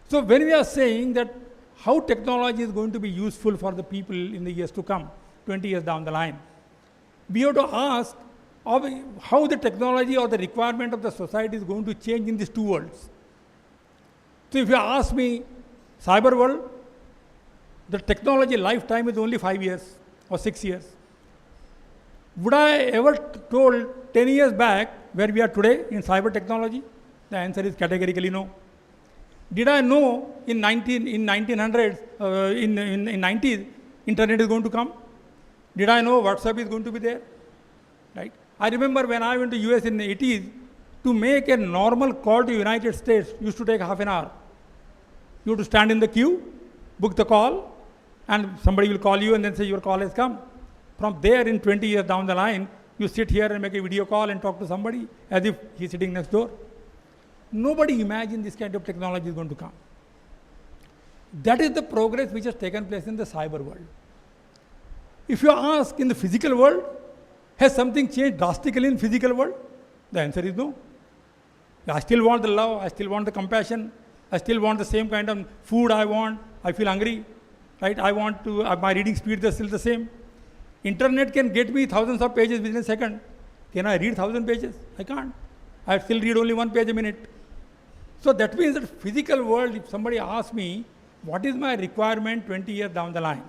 So when we are saying that how technology is going to be useful for the people in the years to come, 20 years down the line, we have to ask how the technology or the requirement of the society is going to change in these 2 worlds. So if you ask me, cyber world, the technology lifetime is only 5 years or 6 years. Would I ever told 10 years back where we are today in cyber technology? The answer is categorically no. Did I know in 1900s, in 90s, internet is going to come? Did I know WhatsApp is going to be there? Right? I remember when I went to US in the 80s, to make a normal call to United States used to take half an hour. You have to stand in the queue, book the call, and somebody will call you and then say your call has come. From there, in 20 years down the line, you sit here and make a video call and talk to somebody as if he's sitting next door. Nobody imagined this kind of technology is going to come. That is the progress which has taken place in the cyber world. If you ask in the physical world, has something changed drastically in physical world? The answer is no. I still want the love, I still want the compassion, I still want the same kind of food I want, I feel hungry, right? I want to, my reading speed is still the same. Internet can get me thousands of pages within a second. Can I read 1,000 pages? I can't. I still read only 1 page a minute. So that means that physical world, if somebody asks me, what is my requirement 20 years down the line?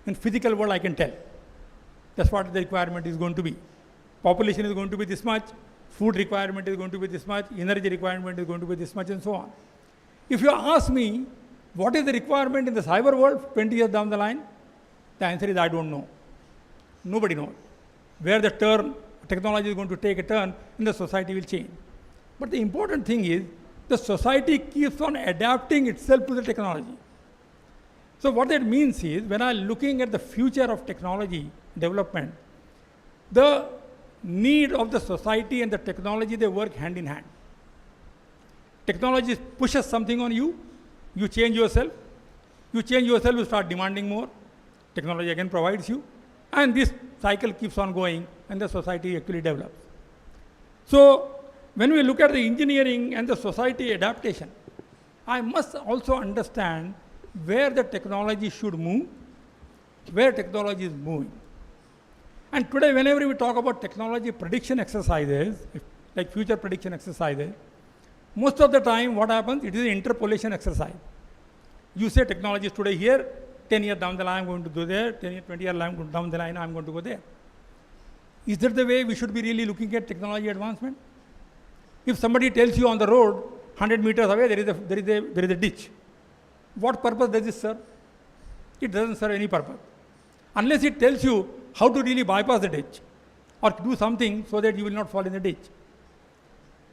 In physical world, I can tell. That's what the requirement is going to be. Population is going to be this much, food requirement is going to be this much, energy requirement is going to be this much, and so on. If you ask me, what is the requirement in the cyber world 20 years down the line? The answer is, I don't know. Nobody knows. Where the technology is going to take a turn, and the society will change. But the important thing is, the society keeps on adapting itself to the technology. So what that means is, when I'm looking at the future of technology development, the need of the society and the technology, they work hand in hand. Technology pushes something on you, you change yourself, you start demanding more, technology again provides you, and this cycle keeps on going, and the society actually develops. So when we look at the engineering and the society adaptation, I must also understand where the technology should move, where technology is moving. And today, whenever we talk about technology prediction exercises, like future prediction exercises, most of the time what happens, it is an interpolation exercise. You say technology is today here, 10 years down the line I'm going to go there, 10 years, 20 years down the line I'm going to go there. Is that the way we should be really looking at technology advancement? If somebody tells you on the road, 100 meters away, there is a ditch. What purpose does it serve? It doesn't serve any purpose. Unless it tells you how to really bypass the ditch or do something so that you will not fall in the ditch.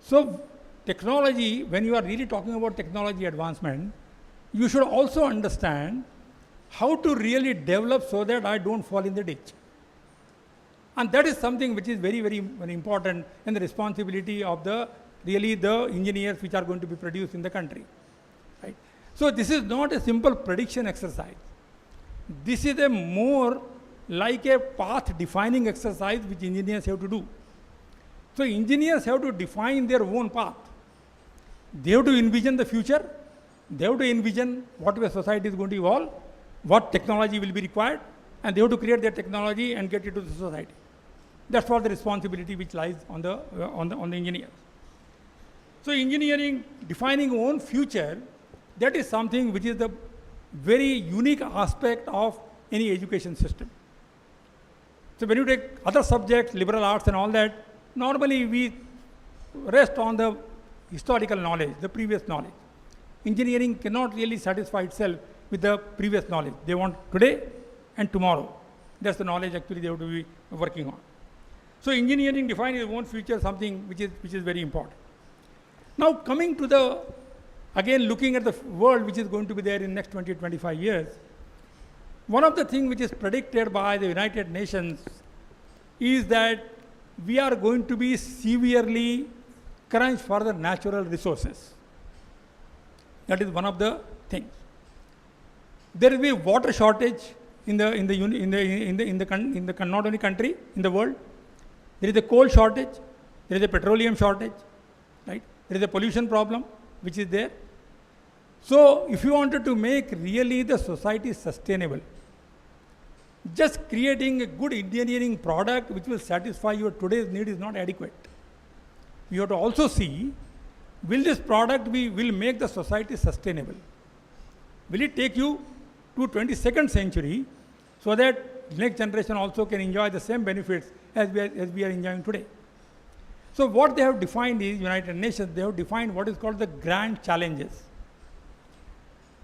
So technology, when you are really talking about technology advancement, you should also understand how to really develop so that I don't fall in the ditch. And that is something which is very, very, very important in the responsibility of the engineers which are going to be produced in the country. Right? So this is not a simple prediction exercise. This is a more like a path defining exercise which engineers have to do. So engineers have to define their own path. They have to envision the future. They have to envision what way society is going to evolve, what technology will be required, and they have to create their technology and get it to the society. That's what the responsibility which lies on the engineers. So engineering, defining own future, that is something which is the very unique aspect of any education system. So when you take other subjects, liberal arts and all that, normally we rest on the historical knowledge, the previous knowledge. Engineering cannot really satisfy itself with the previous knowledge. They want today and tomorrow. That's the knowledge actually they have to be working on. So engineering defining its own future, something which is very important. Now coming to the, again looking at the world which is going to be there in next 20, 25 years, one of the things which is predicted by the United Nations is that we are going to be severely crunched for the natural resources. That is one of the things. There will be a water shortage in the not only country, in the world. There is a coal shortage, there is a petroleum shortage, right? There is a pollution problem which is there. So if you wanted to make really the society sustainable, just creating a good engineering product which will satisfy your today's need is not adequate. You have to also see, will this product will make the society sustainable? Will it take you to 22nd century so that next generation also can enjoy the same benefits as we are enjoying today? So what they have defined is, United Nations, they have defined what is called the grand challenges.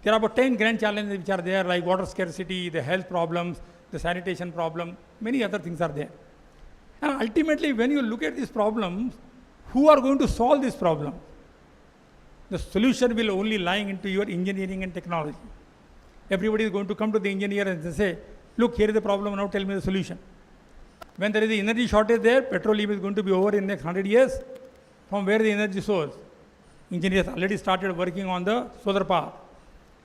There are about 10 grand challenges which are there, like water scarcity, the health problems, the sanitation problem, many other things are there. And ultimately, when you look at these problems, who are going to solve this problem? the solution will only lying into your engineering and technology. Everybody is going to come to the engineer and say, look, here is the problem, now tell me the solution. When there is the energy shortage there, petroleum is going to be over in the next 100 years. From where the energy source? Engineers already started working on the solar power,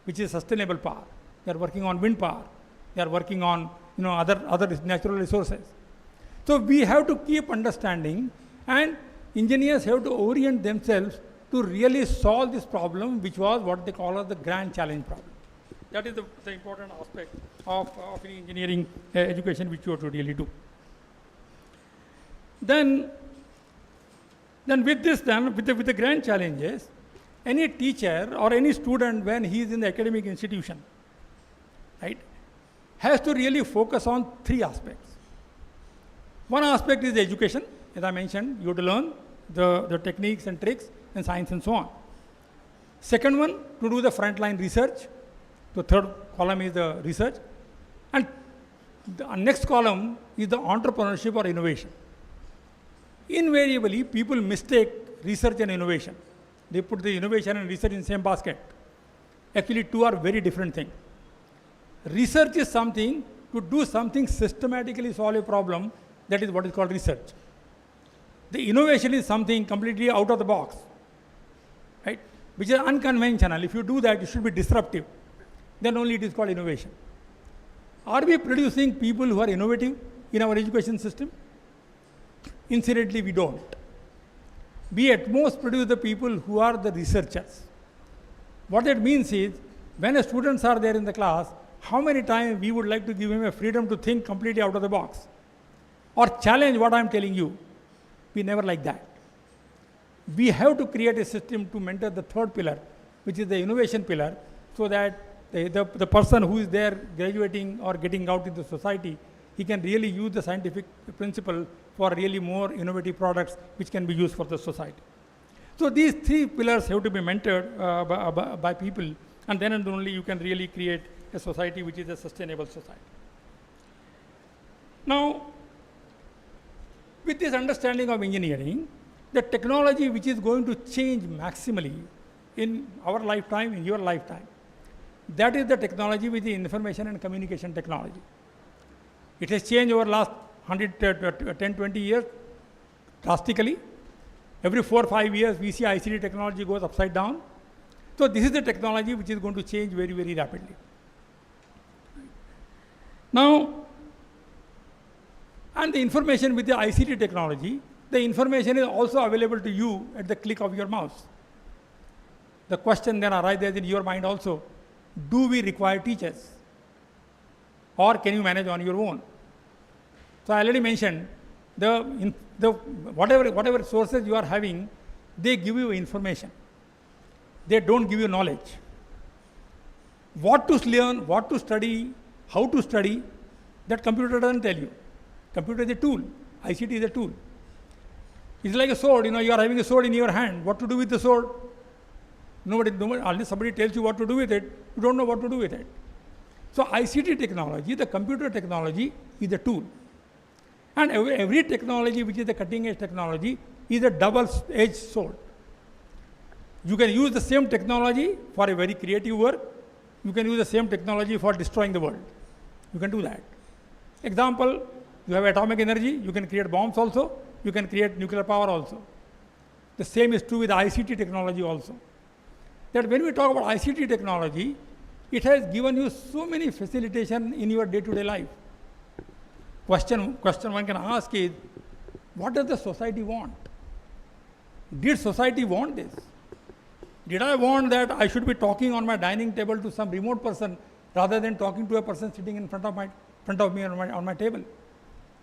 which is sustainable power. They are working on wind power. They are working on other natural resources. So we have to keep understanding, and engineers have to orient themselves to really solve this problem, which was what they call as the grand challenge problem. That is the important aspect of any engineering education which you have to really do. Then with this, with the grand challenges, any teacher or any student, when he is in the academic institution, right, has to really focus on three aspects. One aspect is the education. As I mentioned, you have to learn the techniques and tricks and science and so on. Second one, to do the frontline research. The third column is the research. And the next column is the entrepreneurship or innovation. Invariably, people mistake research and innovation. They put the innovation and research in the same basket. Actually, two are very different things. Research is something to do something systematically solve a problem. That is what is called research. The innovation is something completely out of the box, right? Which is unconventional. If you do that, it should be disruptive. Then only it is called innovation. Are we producing people who are innovative in our education system? Incidentally, we don't. We at most produce the people who are the researchers. What that means is, when the students are there in the class, how many times we would like to give him a freedom to think completely out of the box or challenge what I am telling you? We never like that. We have to create a system to mentor the third pillar, which is the innovation pillar, so that the person who is there graduating or getting out into society, he can really use the scientific principle for really more innovative products which can be used for the society. So these three pillars have to be mentored by people, and then and only you can really create a society which is a sustainable society. Now, with this understanding of engineering, the technology which is going to change maximally in our lifetime, in your lifetime, that is the technology with the information and communication technology. It has changed over last 10, 20 years drastically. Every 4 or 5 years, we see ICT technology goes upside down. So this is the technology which is going to change very, very rapidly. Now, and the information with the ICT technology, the information is also available to you at the click of your mouse. The question then arises in your mind also, do we require teachers? Or can you manage on your own? So I already mentioned, whatever sources you are having, they give you information. They don't give you knowledge. What to learn, what to study, how to study, that computer doesn't tell you. Computer is a tool. ICT is a tool. It's like a sword. You are having a sword in your hand. What to do with the sword? Nobody, unless somebody tells you what to do with it, you don't know what to do with it. So ICT technology, the computer technology, is a tool. And every technology which is the cutting edge technology is a double-edged sword. You can use the same technology for a very creative work. You can use the same technology for destroying the world. You can do that. Example, you have atomic energy, you can create bombs also, you can create nuclear power also. The same is true with ICT technology also. That when we talk about ICT technology, it has given you so many facilitation in your day-to-day life. Question one can ask is, what does the society want? Did society want this? Did I want that I should be talking on my dining table to some remote person rather than talking to a person sitting in front of me on my table?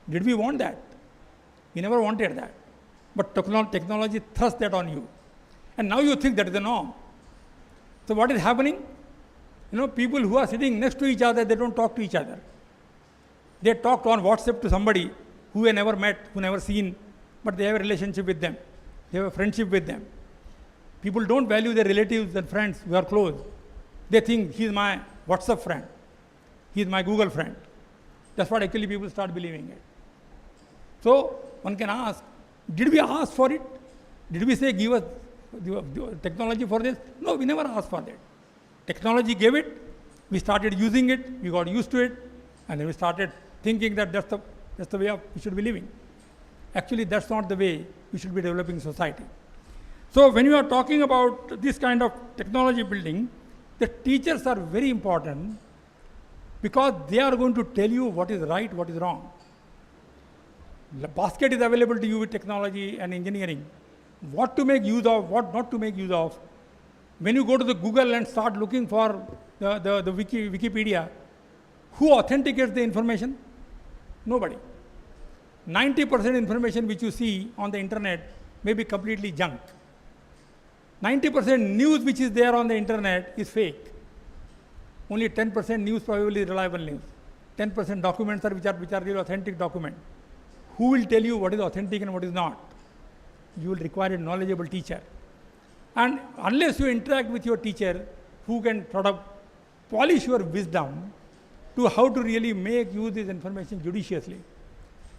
Did we want that? We never wanted that. But technology thrust that on you. And now you think that is the norm. So what is happening? People who are sitting next to each other, they don't talk to each other. They talk on WhatsApp to somebody who they never met, who never seen, but they have a relationship with them. They have a friendship with them. People don't value their relatives and friends who are close. They think he is my WhatsApp friend. He is my Google friend. That's what actually people start believing it. So one can ask, did we ask for it? Did we say, give us technology for this? No, we never asked for that. Technology gave it, we started using it, we got used to it, and then we started thinking that that's the way we should be living. Actually, that's not the way we should be developing society. So when you are talking about this kind of technology building, the teachers are very important because they are going to tell you what is right, what is wrong. The basket is available to you with technology and engineering. What to make use of, what not to make use of. When you go to the Google and start looking for the Wikipedia, who authenticates the information? Nobody. 90% information which you see on the internet may be completely junk. 90% news which is there on the internet is fake. Only 10% news probably reliable news. 10% documents are which are the authentic document. Who will tell you what is authentic and what is not? You will require a knowledgeable teacher. And unless you interact with your teacher who can sort of polish your wisdom to how to really make use this information judiciously,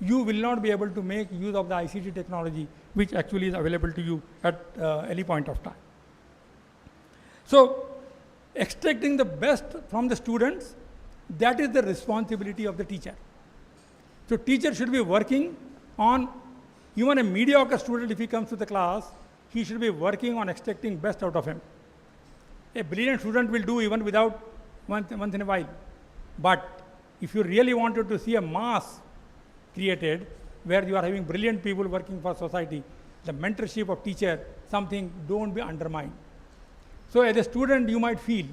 you will not be able to make use of the ICT technology which actually is available to you at any point of time. So, extracting the best from the students, that is the responsibility of the teacher. So, teacher should be working on, even a mediocre student if he comes to the class, he should be working on extracting best out of him. A brilliant student will do even without once in a while. But if you really wanted to see a mass created where you are having brilliant people working for society, the mentorship of teacher, something don't be undermined. So as a student, you might feel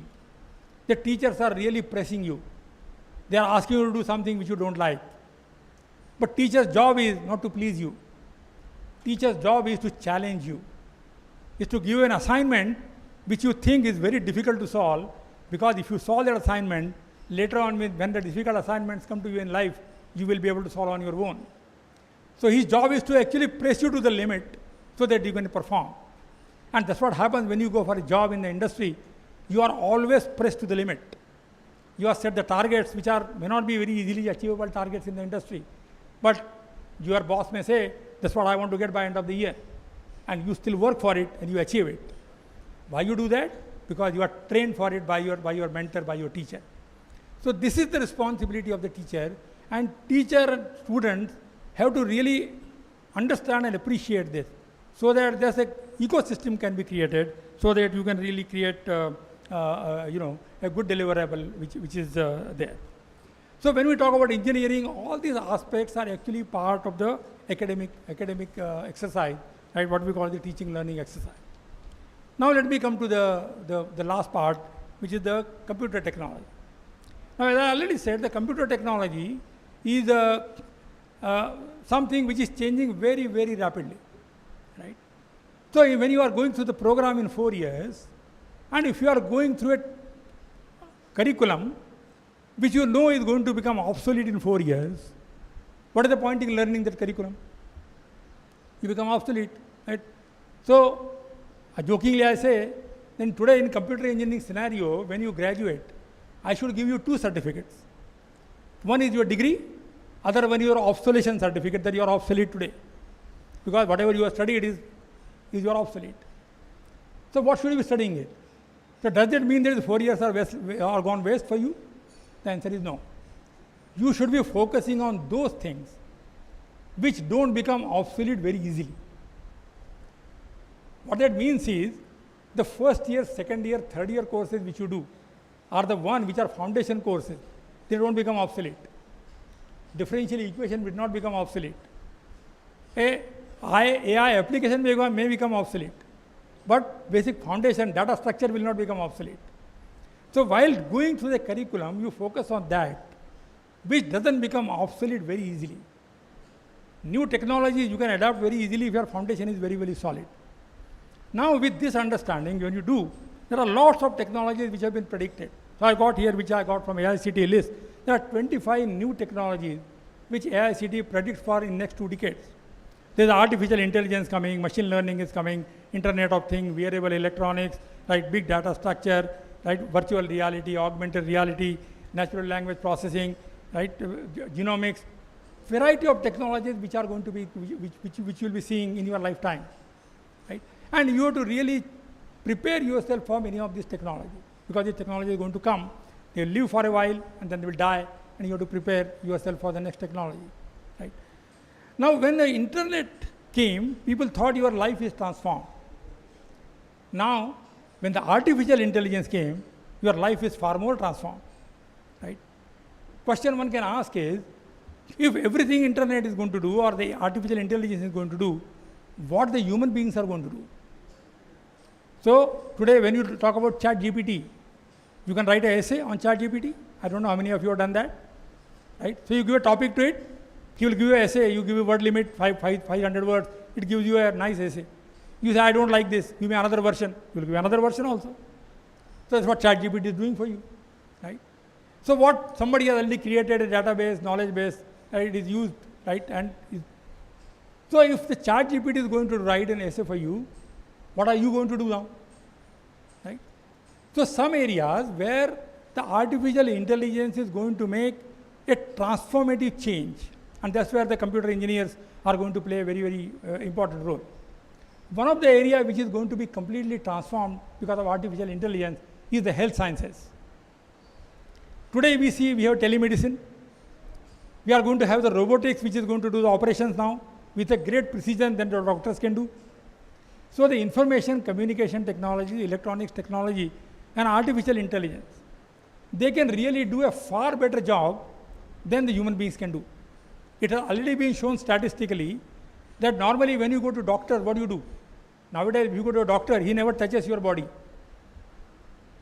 that teachers are really pressing you. They are asking you to do something which you don't like. But teacher's job is not to please you. Teacher's job is to challenge you, is to give you an assignment which you think is very difficult to solve, because if you solve that assignment, later on when the difficult assignments come to you in life, you will be able to solve on your own. So his job is to actually press you to the limit so that you can perform. And that's what happens when you go for a job in the industry. You are always pressed to the limit. You have set the targets which may not be very easily achievable targets in the industry. But your boss may say, that's what I want to get by end of the year. And you still work for it and you achieve it. Why you do that? Because you are trained for it by your mentor, by your teacher. So this is the responsibility of the teacher, and teacher and students have to really understand and appreciate this, so that there's an ecosystem can be created, so that you can really create a good deliverable which is there. So when we talk about engineering, all these aspects are actually part of the academic exercise, right? What we call the teaching learning exercise. Now let me come to the last part, which is the computer technology. Now, as I already said, the computer technology is something which is changing very, very rapidly, right? So when you are going through the program in 4 years, and if you are going through a curriculum which you know is going to become obsolete in 4 years, what is the point in learning that curriculum? You become obsolete, right? So jokingly I say, then today in computer engineering scenario, when you graduate, I should give you 2 certificates. One is your degree, other one is your obsolescence certificate, that you are obsolete today. Because whatever you have studied is your obsolete. So what should you be studying it? So does that mean that the 4 years are gone waste for you? The answer is no. You should be focusing on those things which don't become obsolete very easily. What that means is, the first year, second year, third year courses which you do are the one which are foundation courses. They don't become obsolete. Differential equation will not become obsolete. AI application may become obsolete, but basic foundation, data structure will not become obsolete. So while going through the curriculum, you focus on that, which doesn't become obsolete very easily. New technologies you can adapt very easily if your foundation is very, very solid. Now with this understanding, when you do, there are lots of technologies which have been predicted. So I got here, which I got from AICTE list, there are 25 new technologies which AICTE predicts for in next 2 decades. There is artificial intelligence coming, machine learning is coming, Internet of Things, wearable electronics, right, big data structure, right, virtual reality, augmented reality, natural language processing, right, genomics, variety of technologies which are going to be, which you will be seeing in your lifetime, right. And you have to really prepare yourself for many of this technology, because this technology is going to come. They will live for a while and then they will die, and you have to prepare yourself for the next technology. Right? Now, when the internet came, people thought your life is transformed. Now, when the artificial intelligence came, your life is far more transformed. Right? Question one can ask is, if everything internet is going to do or the artificial intelligence is going to do, what the human beings are going to do? So today when you talk about ChatGPT, you can write an essay on ChatGPT. I don't know how many of you have done that. Right? So you give a topic to it, he will give you an essay, you give a word limit, 500 words, it gives you a nice essay. You say, I don't like this, give me another version, you will give another version also. So that's what ChatGPT is doing for you. Right? So what somebody has already created a database, knowledge base, right, it is used, right? And so if the ChatGPT is going to write an essay for you, what are you going to do now? Right? So some areas where the artificial intelligence is going to make a transformative change, and that's where the computer engineers are going to play a very, very important role. One of the areas which is going to be completely transformed because of artificial intelligence is the health sciences. Today we see we have telemedicine. We are going to have the robotics which is going to do the operations now with a great precision than the doctors can do. So the information communication technology, electronics technology and artificial intelligence, they can really do a far better job than the human beings can do. It has already been shown statistically that normally when you go to doctor, what do? Nowadays if you go to a doctor, he never touches your body.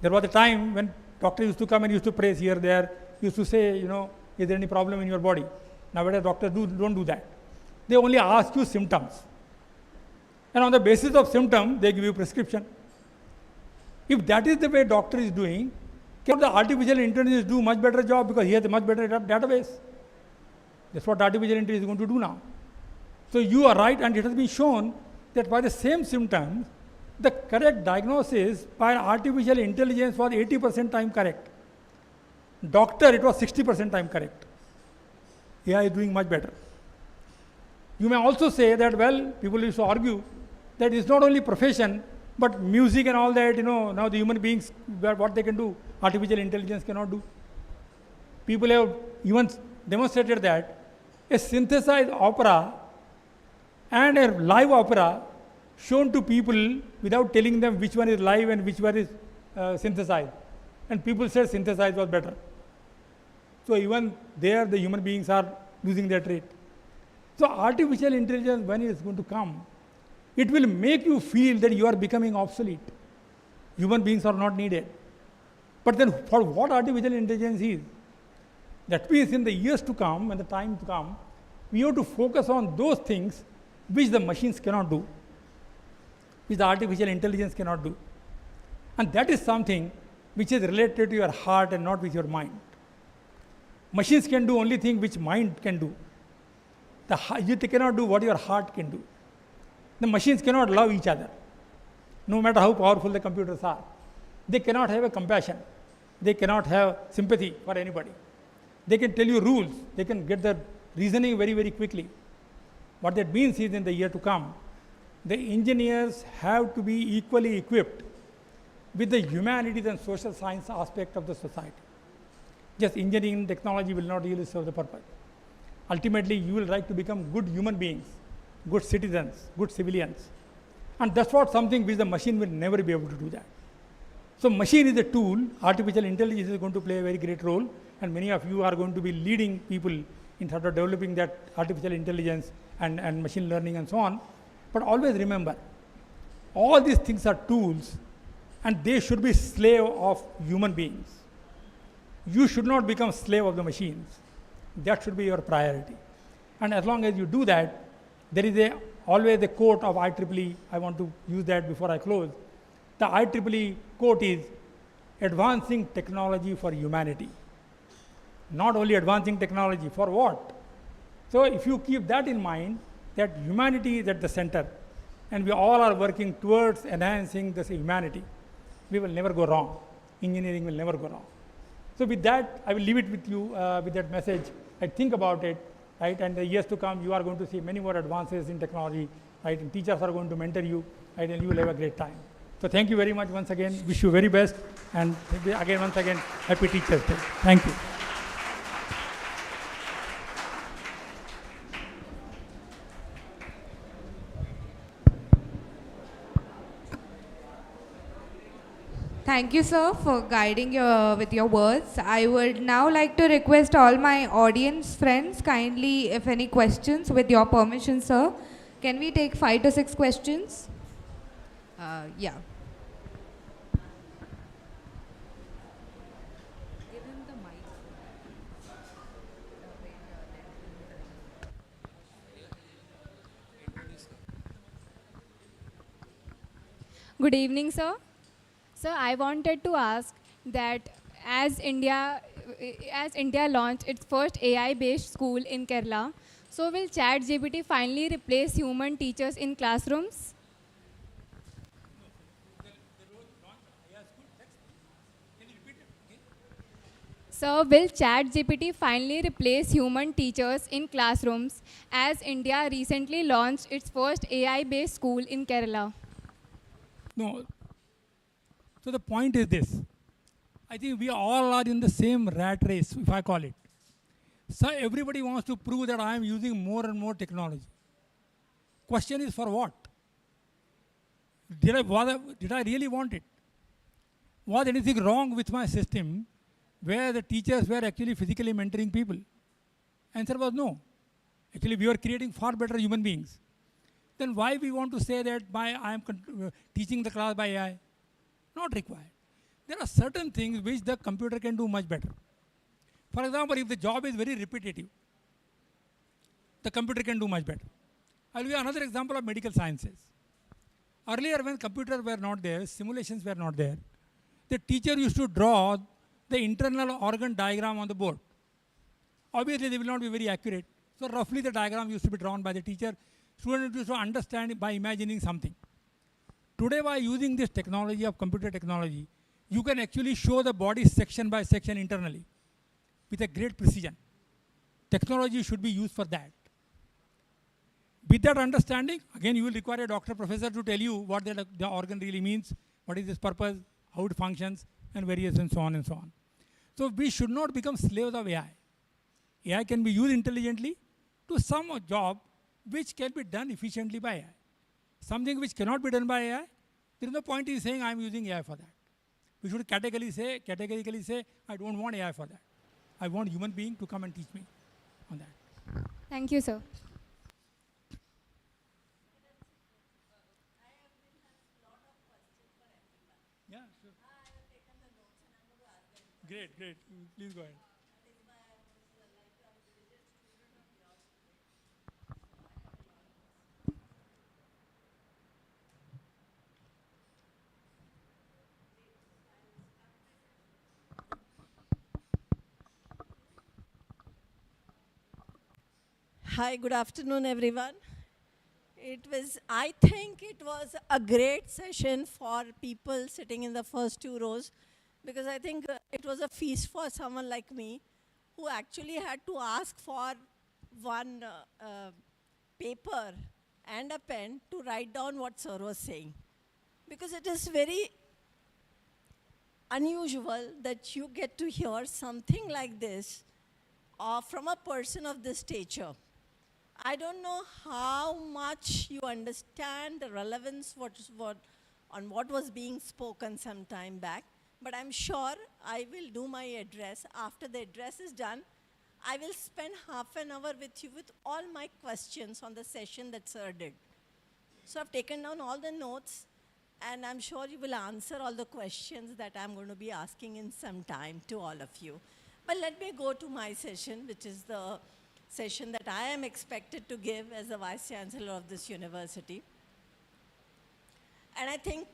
There was a time when doctor used to come and used to praise here, there, used to say, you know, is there any problem in your body? Nowadays doctors don't do that. They only ask you symptoms. And on the basis of symptom, they give you prescription. If that is the way doctor is doing, can the artificial intelligence do much better job because he has a much better database? That's what artificial intelligence is going to do now. So you are right, and it has been shown that by the same symptoms, the correct diagnosis by artificial intelligence was 80% time correct. Doctor, it was 60% time correct. AI is doing much better. You may also say that, well, people used to argue that it's not only profession, but music and all that, you know, now the human beings, what they can do, artificial intelligence cannot do. People have even demonstrated that a synthesized opera and a live opera shown to people without telling them which one is live and which one is synthesized. And people said synthesized was better. So even there the human beings are losing their trait. So artificial intelligence, when it is going to come, it will make you feel that you are becoming obsolete. Human beings are not needed. But then for what artificial intelligence is? That means in the years to come, when the time to come, we have to focus on those things which the machines cannot do, which the artificial intelligence cannot do. And that is something which is related to your heart and not with your mind. Machines can do only thing which mind can do. You cannot do what your heart can do. The machines cannot love each other, no matter how powerful the computers are. They cannot have a compassion. They cannot have sympathy for anybody. They can tell you rules. They can get the reasoning very, very quickly. What that means is in the year to come, the engineers have to be equally equipped with the humanities and social science aspect of the society. Just engineering and technology will not really serve the purpose. Ultimately, you will like to become good human beings, good citizens, good civilians. And that's what something which the machine will never be able to do that. So machine is a tool, artificial intelligence is going to play a very great role, and many of you are going to be leading people in terms of developing that artificial intelligence and machine learning and so on. But always remember, all these things are tools and they should be slave of human beings. You should not become slave of the machines. That should be your priority. And as long as you do that, there is always a quote of IEEE. I want to use that before I close. The IEEE quote is, advancing technology for humanity. Not only advancing technology, for what? So if you keep that in mind, that humanity is at the center, and we all are working towards enhancing this humanity, we will never go wrong. Engineering will never go wrong. So with that, I will leave it with you with that message. Think about it, right? And the years to come, you are going to see many more advances in technology, right? And teachers are going to mentor you, ideally you will have a great time. So thank you very much once again. Wish you very best. And again, once again, happy Teachers Day. Thank you. Thank you, sir, for guiding with your words. I would now like to request all my audience friends, kindly, if any questions, with your permission, sir. Can we take 5 to 6 questions? Yeah. Give him the mic. Good evening, sir. Sir, I wanted to ask that as India launched its first AI-based school in Kerala, so will ChatGPT finally replace human teachers in classrooms? Sir, will ChatGPT finally replace human teachers in classrooms as India recently launched its first AI-based school in Kerala? No. So the point is this. I think we all are in the same rat race, if I call it. So everybody wants to prove that I am using more and more technology. Question is for what? Did I really want it? Was anything wrong with my system where the teachers were actually physically mentoring people? Answer was no. Actually, we were creating far better human beings. Then why we want to say that I am teaching the class by AI? Not required. There are certain things which the computer can do much better. For example, if the job is very repetitive, the computer can do much better. I will give you another example of medical sciences. Earlier, when computers were not there, simulations were not there, the teacher used to draw the internal organ diagram on the board. Obviously, they will not be very accurate. So roughly the diagram used to be drawn by the teacher. Students used to understand it by imagining something. Today, by using this technology of computer technology, you can actually show the body section by section internally with a great precision. Technology should be used for that. With that understanding, again, you will require a doctor, professor to tell you what the organ really means, what is its purpose, how it functions, and various and so on and so on. So we should not become slaves of AI. AI can be used intelligently to some job which can be done efficiently by AI. Something which cannot be done by AI, there is no point in saying I am using AI for that. We should categorically say, I don't want AI for that. I want human being to come and teach me on that. Thank you, sir. Yeah, sure. Great. Please go ahead. Hi, good afternoon, everyone. I think it was a great session for people sitting in the first 2 rows, because I think it was a feast for someone like me who actually had to ask for one paper and a pen to write down what sir was saying. Because it is very unusual that you get to hear something like this from a person of this stature. I don't know how much you understand the relevance on what was being spoken some time back, but I'm sure I will do my address. After the address is done, I will spend half an hour with you with all my questions on the session that sir did. So I've taken down all the notes, and I'm sure you will answer all the questions that I'm going to be asking in some time to all of you. But let me go to my session, which is the session that I am expected to give as the Vice Chancellor of this university. And I think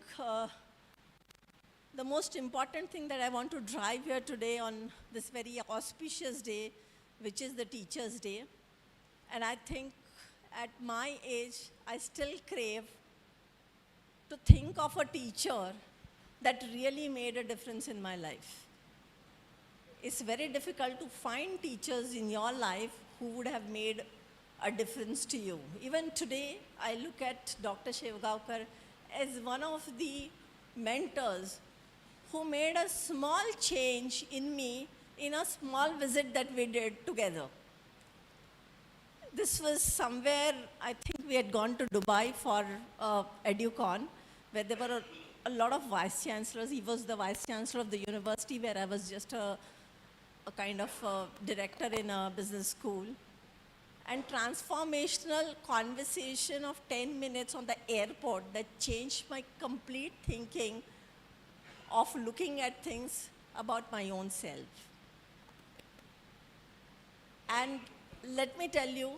the most important thing that I want to drive here today on this very auspicious day, which is the Teachers' Day, and I think at my age, I still crave to think of a teacher that really made a difference in my life. It's very difficult to find teachers in your life who would have made a difference to you. Even today, I look at Dr. Shevgaonkar as one of the mentors who made a small change in me in a small visit that we did together. This was somewhere, I think we had gone to Dubai for EduCon, where there were a lot of vice chancellors. He was the vice chancellor of the university, where I was just a kind of director in a business school. And transformational conversation of 10 minutes on the airport that changed my complete thinking of looking at things about my own self. And let me tell you,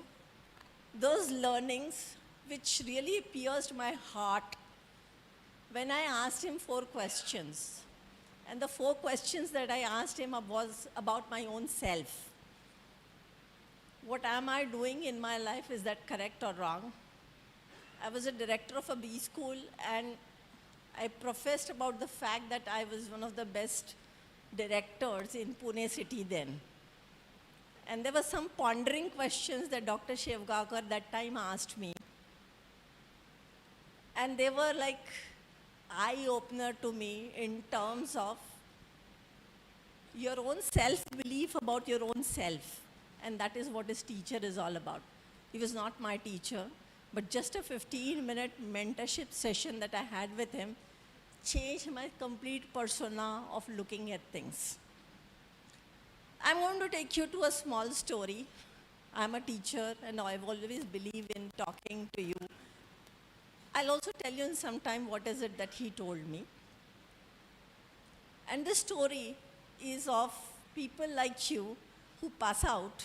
those learnings which really pierced my heart when I asked him 4 questions. And the 4 questions that I asked him was about my own self. What am I doing in my life? Is that correct or wrong? I was a director of a B school, and I professed about the fact that I was one of the best directors in Pune city then. And there were some pondering questions that Dr. Shevgakar that time asked me. And they were like eye-opener to me in terms of your own self-belief about your own self. And that is what his teacher is all about. He was not my teacher, but just a 15-minute mentorship session that I had with him changed my complete persona of looking at things. I'm going to take you to a small story. I'm a teacher, and I've always believed in talking to you. I'll also tell you in some time what is it that he told me. And this story is of people like you who pass out,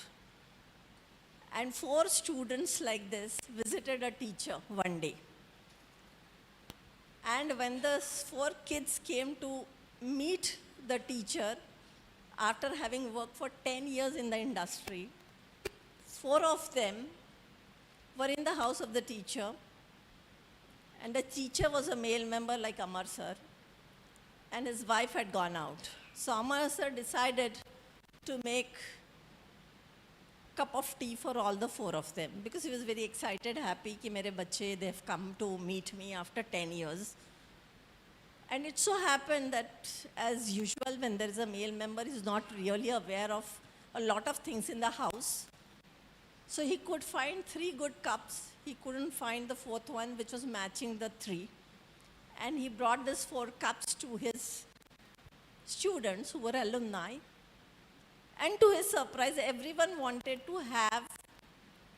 and 4 students like this visited a teacher one day. And when the 4 kids came to meet the teacher, after having worked for 10 years in the industry, 4 of them were in the house of the teacher, and the teacher was a male member like Amar sir, and his wife had gone out. So Amar sir decided to make cup of tea for all the 4 of them, because he was very excited, happy कि मेरे बच्चे, they've come to meet me after 10 years. And it so happened that, as usual, when there is a male member, he's not really aware of a lot of things in the house. So he could find 3 good cups. He couldn't find the 4th one, which was matching the 3. And he brought these 4 cups to his students who were alumni. And to his surprise, everyone wanted to have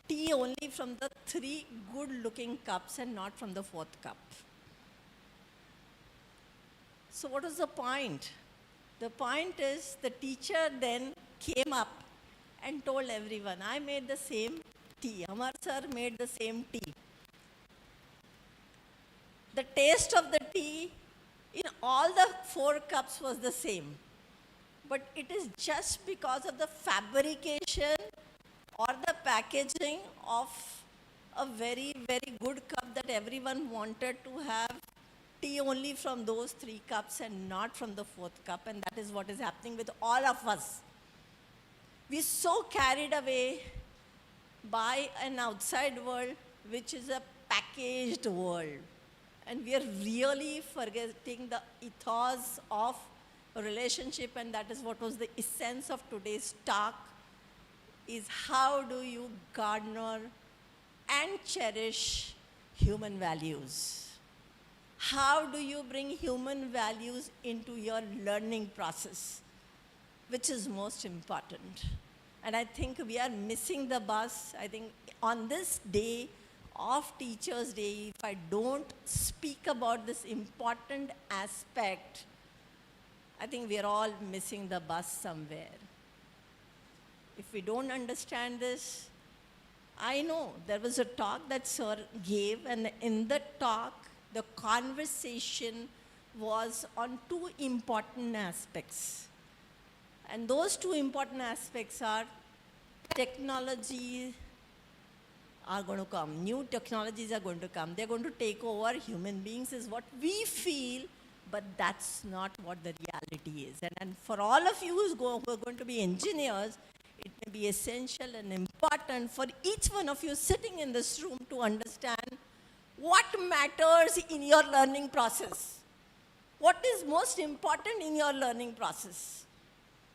tea only from the 3 good-looking cups and not from the 4th cup. So what was the point? The point is the teacher then came up and told everyone, I made the same tea. Amar sir made the same tea. The taste of the tea in all the 4 cups was the same. But it is just because of the fabrication or the packaging of a very, very good cup that everyone wanted to have tea only from those 3 cups and not from the 4th cup. And that is what is happening with all of us. We're so carried away by an outside world, which is a packaged world. And we are really forgetting the ethos of a relationship, and that is what was the essence of today's talk, is how do you garner and cherish human values? How do you bring human values into your learning process, which is most important? And I think we are missing the bus. I think on this day of Teachers' Day, if I don't speak about this important aspect, I think we are all missing the bus somewhere. If we don't understand this, I know there was a talk that Sir gave, and in the talk, the conversation was on 2 important aspects. And those 2 important aspects are technology are going to come. New technologies are going to come. They're going to take over human beings is what we feel, but that's not what the reality is. And for all of you who are going to be engineers, it may be essential and important for each one of you sitting in this room to understand what matters in your learning process. What is most important in your learning process?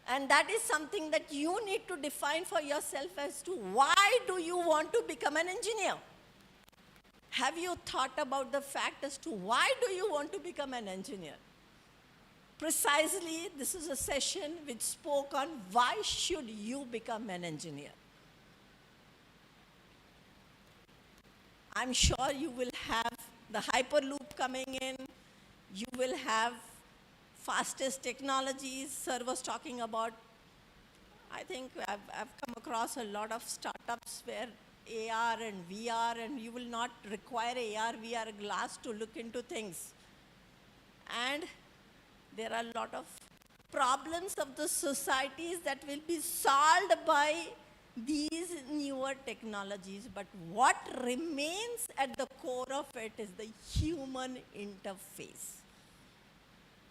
And that is something that you need to define for yourself as to why do you want to become an engineer? Have you thought about the fact as to why do you want to become an engineer? Precisely, this is a session which spoke on why should you become an engineer. I'm sure you will have the Hyperloop coming in. You will have fastest technologies. Sir was talking about, I think I've come across a lot of startups where AR and VR, and you will not require AR, VR glass to look into things. And there are a lot of problems of the societies that will be solved by these newer technologies. But what remains at the core of it is the human interface.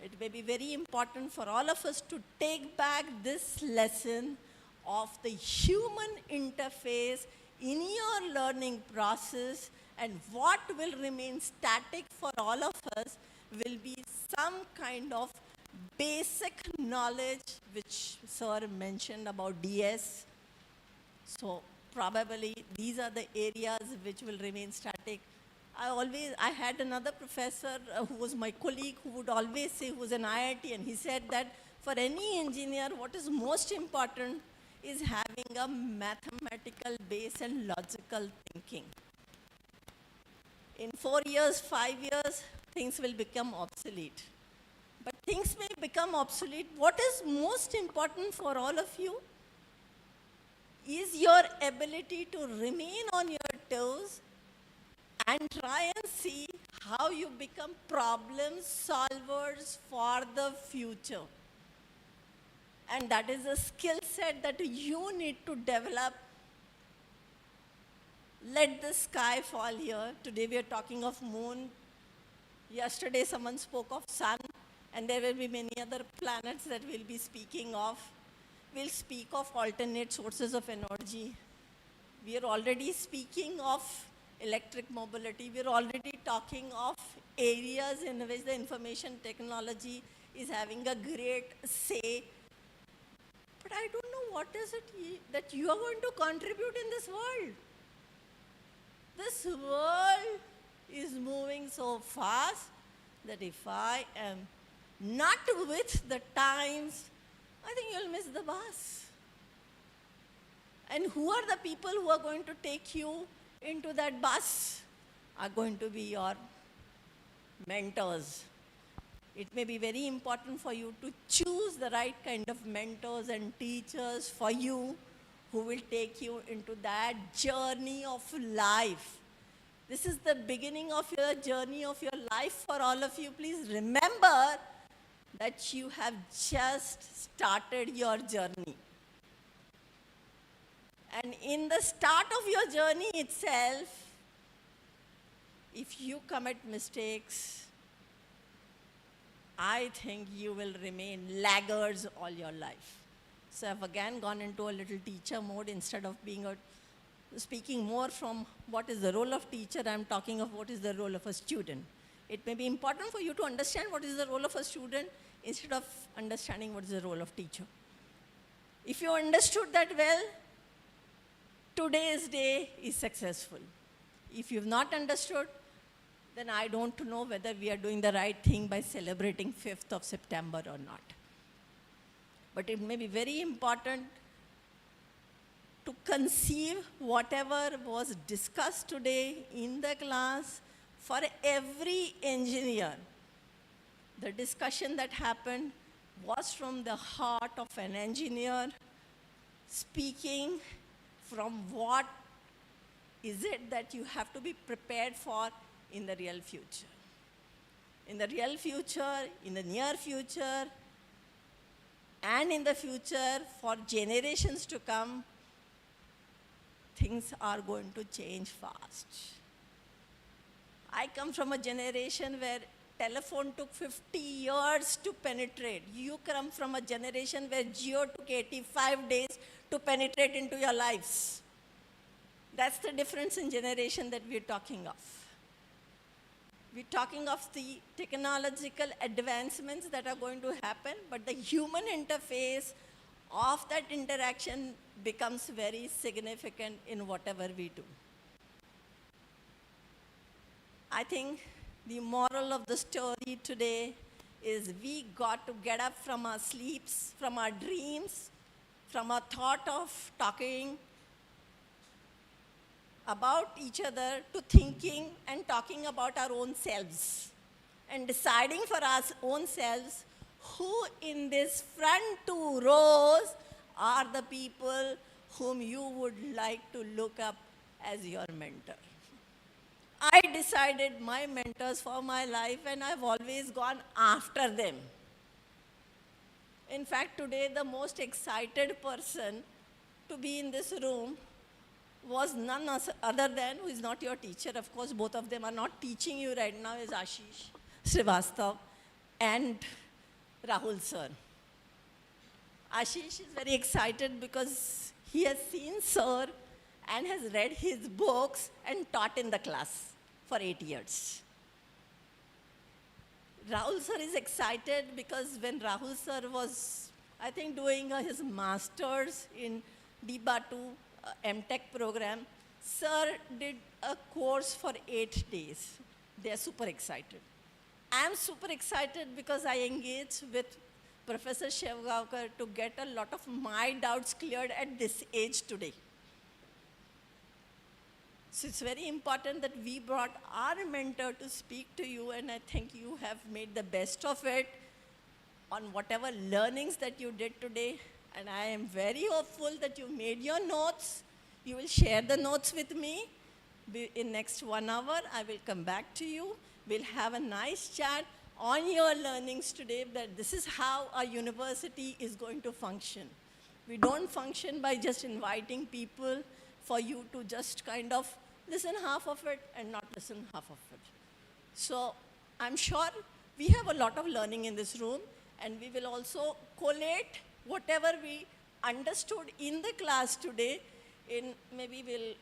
It may be very important for all of us to take back this lesson of the human interface in your learning process, and what will remain static for all of us will be some kind of basic knowledge, which Sir mentioned about DS. So probably these are the areas which will remain static. I had another professor who was my colleague who would always say, who was an IIT, and he said that for any engineer, what is most important is having a mathematical base and logical thinking. In 4 years, 5 years, things will become obsolete. But things may become obsolete. What is most important for all of you is your ability to remain on your toes and try and see how you become problem solvers for the future. And that is a skill set that you need to develop. Let the sky fall here. Today we are talking of moon. Yesterday someone spoke of sun, and there will be many other planets that we'll be speaking of. We'll speak of alternate sources of energy. We are already speaking of electric mobility. We're already talking of areas in which the information technology is having a great say. But I don't know what is it that you are going to contribute in this world. This world is moving so fast that if I am not with the times, I think you'll miss the bus. And who are the people who are going to take you into that bus? Are going to be your mentors. It may be very important for you to choose the right kind of mentors and teachers for you who will take you into that journey of life. This is the beginning of your journey of your life for all of you. Please remember that you have just started your journey. And in the start of your journey itself, if you commit mistakes, I think you will remain laggards all your life. So I've again gone into a little teacher mode. Instead of speaking more from what is the role of teacher, I'm talking of what is the role of a student. It may be important for you to understand what is the role of a student instead of understanding what is the role of teacher. If you understood that well, today's day is successful. If you've not understood, then I don't know whether we are doing the right thing by celebrating 5th of September or not. But it may be very important to conceive whatever was discussed today in the class for every engineer. The discussion that happened was from the heart of an engineer, speaking from what is it that you have to be prepared for in the real future. In the real future, in the near future, and in the future for generations to come, things are going to change fast. I come from a generation where telephone took 50 years to penetrate. You come from a generation where Geo took 85 days to penetrate into your lives. That's the difference in generation that we're talking of. We're talking of the technological advancements that are going to happen, but the human interface of that interaction becomes very significant in whatever we do. I think the moral of the story today is we got to get up from our sleeps, from our dreams, from our thought of talking about each other to thinking and talking about our own selves and deciding for our own selves who in these front two rows are the people whom you would like to look up as your mentor. I decided my mentors for my life and I've always gone after them. In fact, today the most excited person to be in this room was none other than, who is not your teacher, of course, both of them are not teaching you right now, is Ashish Srivastav and Rahul sir. Ashish is very excited because he has seen sir and has read his books and taught in the class for 8 years. Rahul sir is excited because when Rahul sir was, I think, doing his master's in D-Batu MTech program, sir did a course for 8 days. They are super excited. I'm super excited because I engaged with Professor Shevgaonkar to get a lot of my doubts cleared at this age today. So it's very important that we brought our mentor to speak to you, and I think you have made the best of it on whatever learnings that you did today. And I am very hopeful that you made your notes. You will share the notes with me. In next 1 hour, I will come back to you. We'll have a nice chat on your learnings today, that this is how our university is going to function. We don't function by just inviting people for you to just kind of listen half of it and not listen half of it. So I'm sure we have a lot of learning in this room, and we will also collate whatever we understood in the class today. Maybe we'll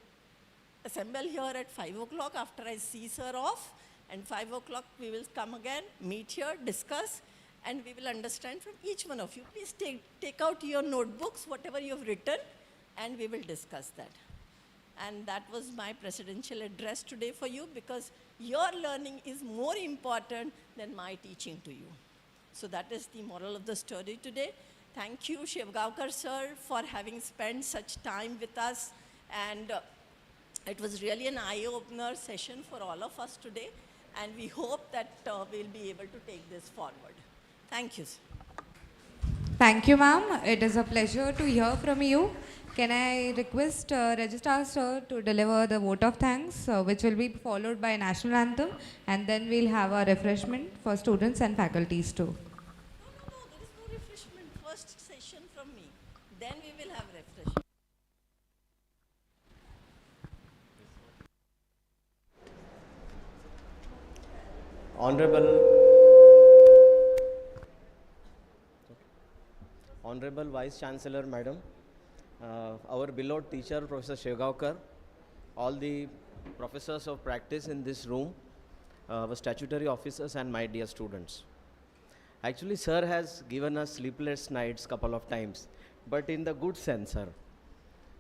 assemble here at 5 o'clock after I see sir off, and 5 o'clock we will come again, meet here, discuss, and we will understand from each one of you. Please take out your notebooks, whatever you have written, and we will discuss that. And that was my presidential address today for you, because your learning is more important than my teaching to you. So that is the moral of the story today. Thank you, Shevgaonkar sir, for having spent such time with us. And it was really an eye-opener session for all of us today. And we hope that we'll be able to take this forward. Thank you, sir. Thank you, ma'am. It is a pleasure to hear from you. Can I request Registrar sir to deliver the vote of thanks, which will be followed by national anthem, and then we'll have a refreshment for students and faculties too. No, there is no refreshment. First session from me. Then we will have refreshment. Honorable Vice Chancellor Madam, our beloved teacher Professor Shevgaonkar, all the professors of practice in this room, our statutory officers, and my dear students. Actually, sir has given us sleepless nights couple of times, but in the good sense, sir.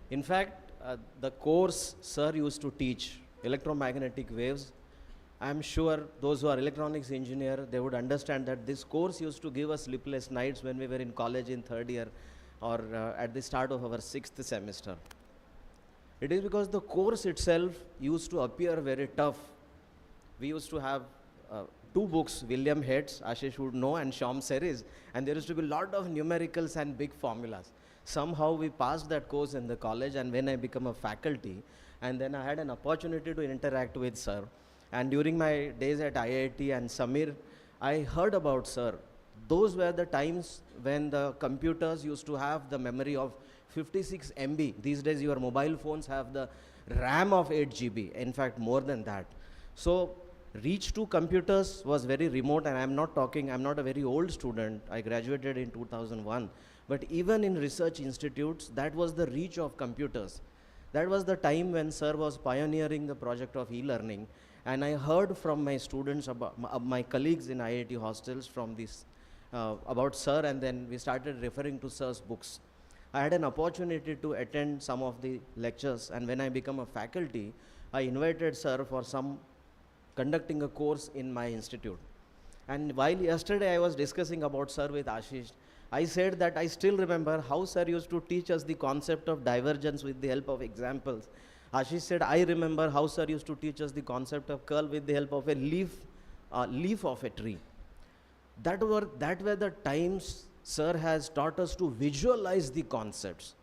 In fact, the course sir used to teach, electromagnetic waves, I am sure those who are electronics engineer, they would understand that this course used to give us sleepless nights when we were in college in 3rd year or at the start of our 6th semester. It is because the course itself used to appear very tough. We used to have 2 books, William Head's, Ashish would know, and Shom series, and there used to be a lot of numericals and big formulas. Somehow we passed that course in the college, and when I became a faculty, and then I had an opportunity to interact with sir. And during my days at IIT and Samir, I heard about sir. Those were the times when the computers used to have the memory of 56 MB. These days your mobile phones have the RAM of 8 GB, in fact more than that. So reach to computers was very remote, and I'm not a very old student. I graduated in 2001. But even in research institutes, that was the reach of computers. That was the time when sir was pioneering the project of e-learning. And I heard from my students, about my colleagues in IIT hostels from this, about sir, and then we started referring to sir's books. I had an opportunity to attend some of the lectures, and when I became a faculty, I invited sir for conducting a course in my institute. And while yesterday I was discussing about sir with Ashish, I said that I still remember how sir used to teach us the concept of divergence with the help of examples. Ashish said, I remember how sir used to teach us the concept of curl with the help of a leaf of a tree. That were the times sir has taught us to visualize the concepts.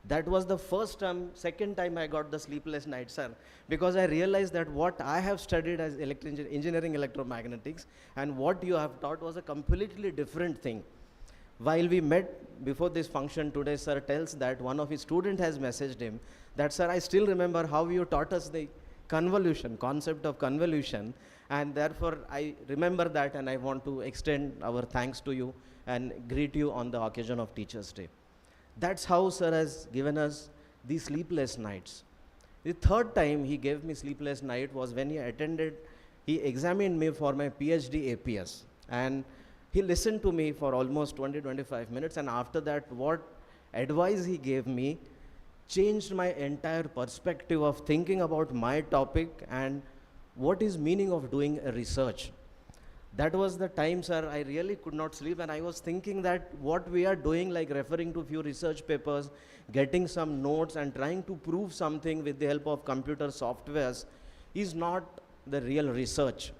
That was the first time, second time I got the sleepless night, sir, because I realized that what I have studied as engineering electromagnetics and what you have taught was a completely different thing. While we met before this function today, sir tells that one of his students has messaged him that, sir, I still remember how you taught us the concept of convolution, and therefore I remember that, and I want to extend our thanks to you and greet you on the occasion of Teachers' Day. That's how sir has given us these sleepless nights. The third time he gave me sleepless night was when he examined me for my PhD APS, and he listened to me for almost 20-25 minutes, and after that what advice he gave me changed my entire perspective of thinking about my topic and what is meaning of doing a research. That was the time, sir, I really could not sleep, and I was thinking that what we are doing, like referring to few research papers, getting some notes and trying to prove something with the help of computer softwares is not the real research.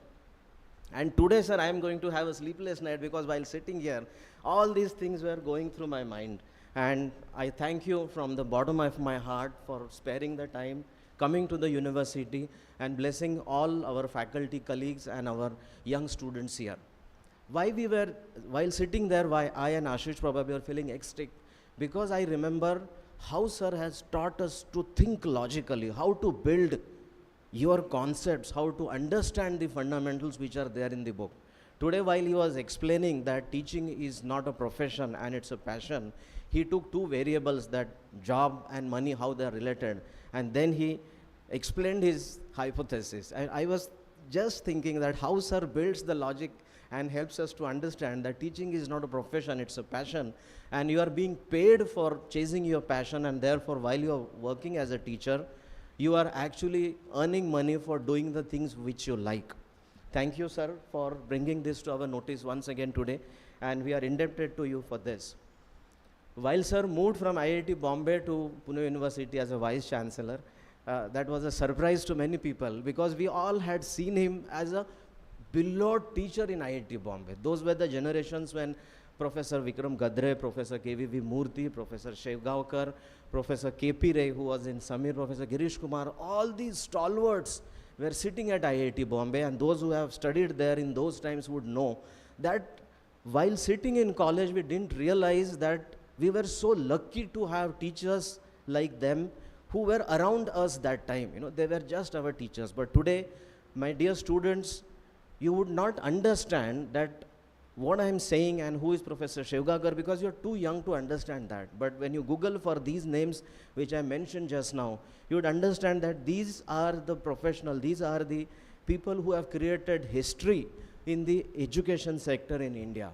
And today, sir, I am going to have a sleepless night because while sitting here, all these things were going through my mind. And I thank you from the bottom of my heart for sparing the time, coming to the university, and blessing all our faculty colleagues and our young students here. While sitting there, why I and Ashish probably were feeling ecstatic, because I remember how sir has taught us to think logically, how to build your concepts, how to understand the fundamentals which are there in the book. Today, while he was explaining that teaching is not a profession and it's a passion, he took two variables, that job and money, how they are related, and then he explained his hypothesis. And I was just thinking that how sir builds the logic and helps us to understand that teaching is not a profession, it's a passion, and you are being paid for chasing your passion, and therefore while you are working as a teacher, you are actually earning money for doing the things which you like. Thank you, sir, for bringing this to our notice once again today, and we are indebted to you for this. While sir moved from IIT Bombay to Pune University as a Vice Chancellor, that was a surprise to many people, because we all had seen him as a beloved teacher in IIT Bombay. Those were the generations when Professor Vikram Gadre, Professor KVV Murthy, Professor Shevgaonkar, Professor KP Ray, who was in Samir, Professor Girish Kumar, all these stalwarts were sitting at IIT Bombay, and those who have studied there in those times would know that while sitting in college, we didn't realize that we were so lucky to have teachers like them who were around us that time. You know, they were just our teachers. But today, my dear students, you would not understand that what I am saying and who is Professor Shevgaonkar, because you are too young to understand that. But when you Google for these names which I mentioned just now, you would understand that these are the professionals, these are the people who have created history in the education sector in India.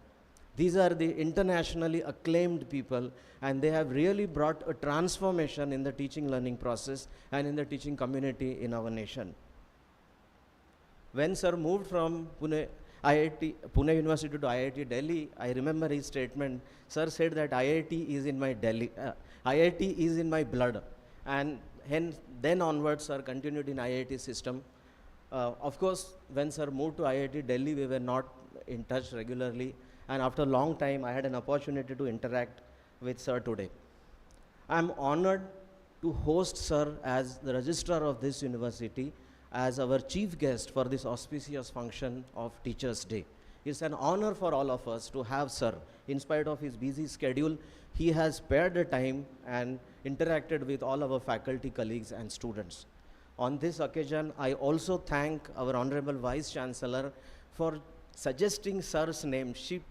These are the internationally acclaimed people, and they have really brought a transformation in the teaching learning process and in the teaching community in our nation. When sir moved from Pune University to IIT Delhi, I remember his statement. Sir said that IIT is in my IIT is in my blood, and hence then onwards sir continued in IIT system. Of course, when sir moved to IIT Delhi, we were not in touch regularly, and after a long time, I had an opportunity to interact with sir today. I am honored to host sir as the registrar of this university, as our chief guest for this auspicious function of Teachers' Day. It's an honor for all of us to have sir. In spite of his busy schedule, he has spared the time and interacted with all our faculty, colleagues, and students. On this occasion, I also thank our Honorable Vice Chancellor for suggesting sir's name. She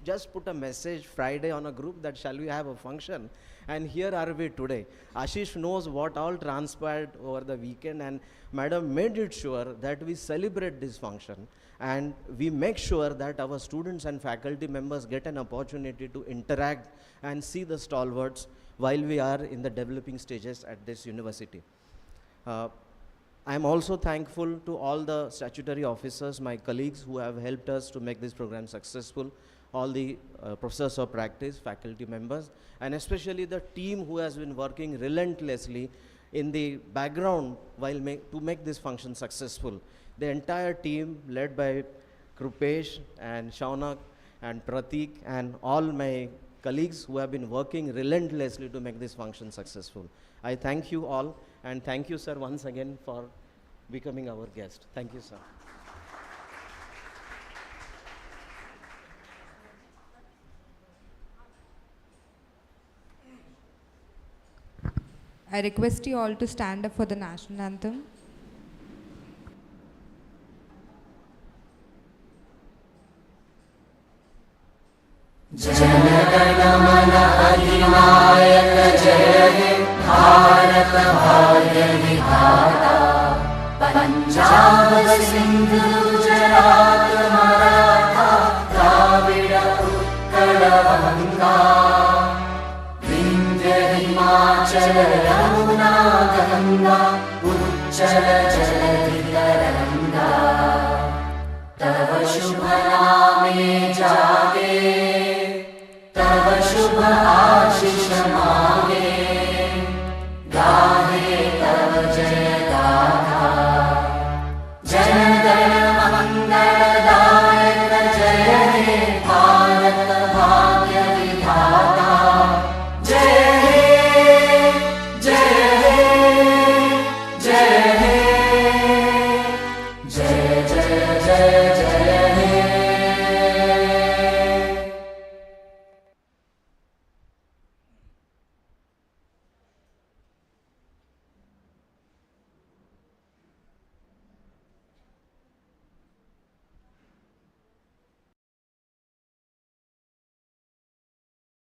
just put a message Friday on a group that shall we have a function, and here are we today. Ashish knows what all transpired over the weekend, and madam made it sure that we celebrate this function and we make sure that our students and faculty members get an opportunity to interact and see the stalwarts while we are in the developing stages at this university. I am also thankful to all the statutory officers, my colleagues who have helped us to make this program successful, all the professors of practice, faculty members, and especially the team who has been working relentlessly in the background while to make this function successful. The entire team led by Krupesh and Shaunak and Pratik and all my colleagues who have been working relentlessly to make this function successful. I thank you all, and thank you, sir, once again for becoming our guest. Thank you, sir. I request you all to stand up for the national anthem. Punjab Sindhu Gujarat Maratha Dravid Utkal Ganga Vindhya Himachal Yamuna Ganga उच्चल जलधि तरंगा तव शुभ नामे जागे तव शुभ आशीष मागे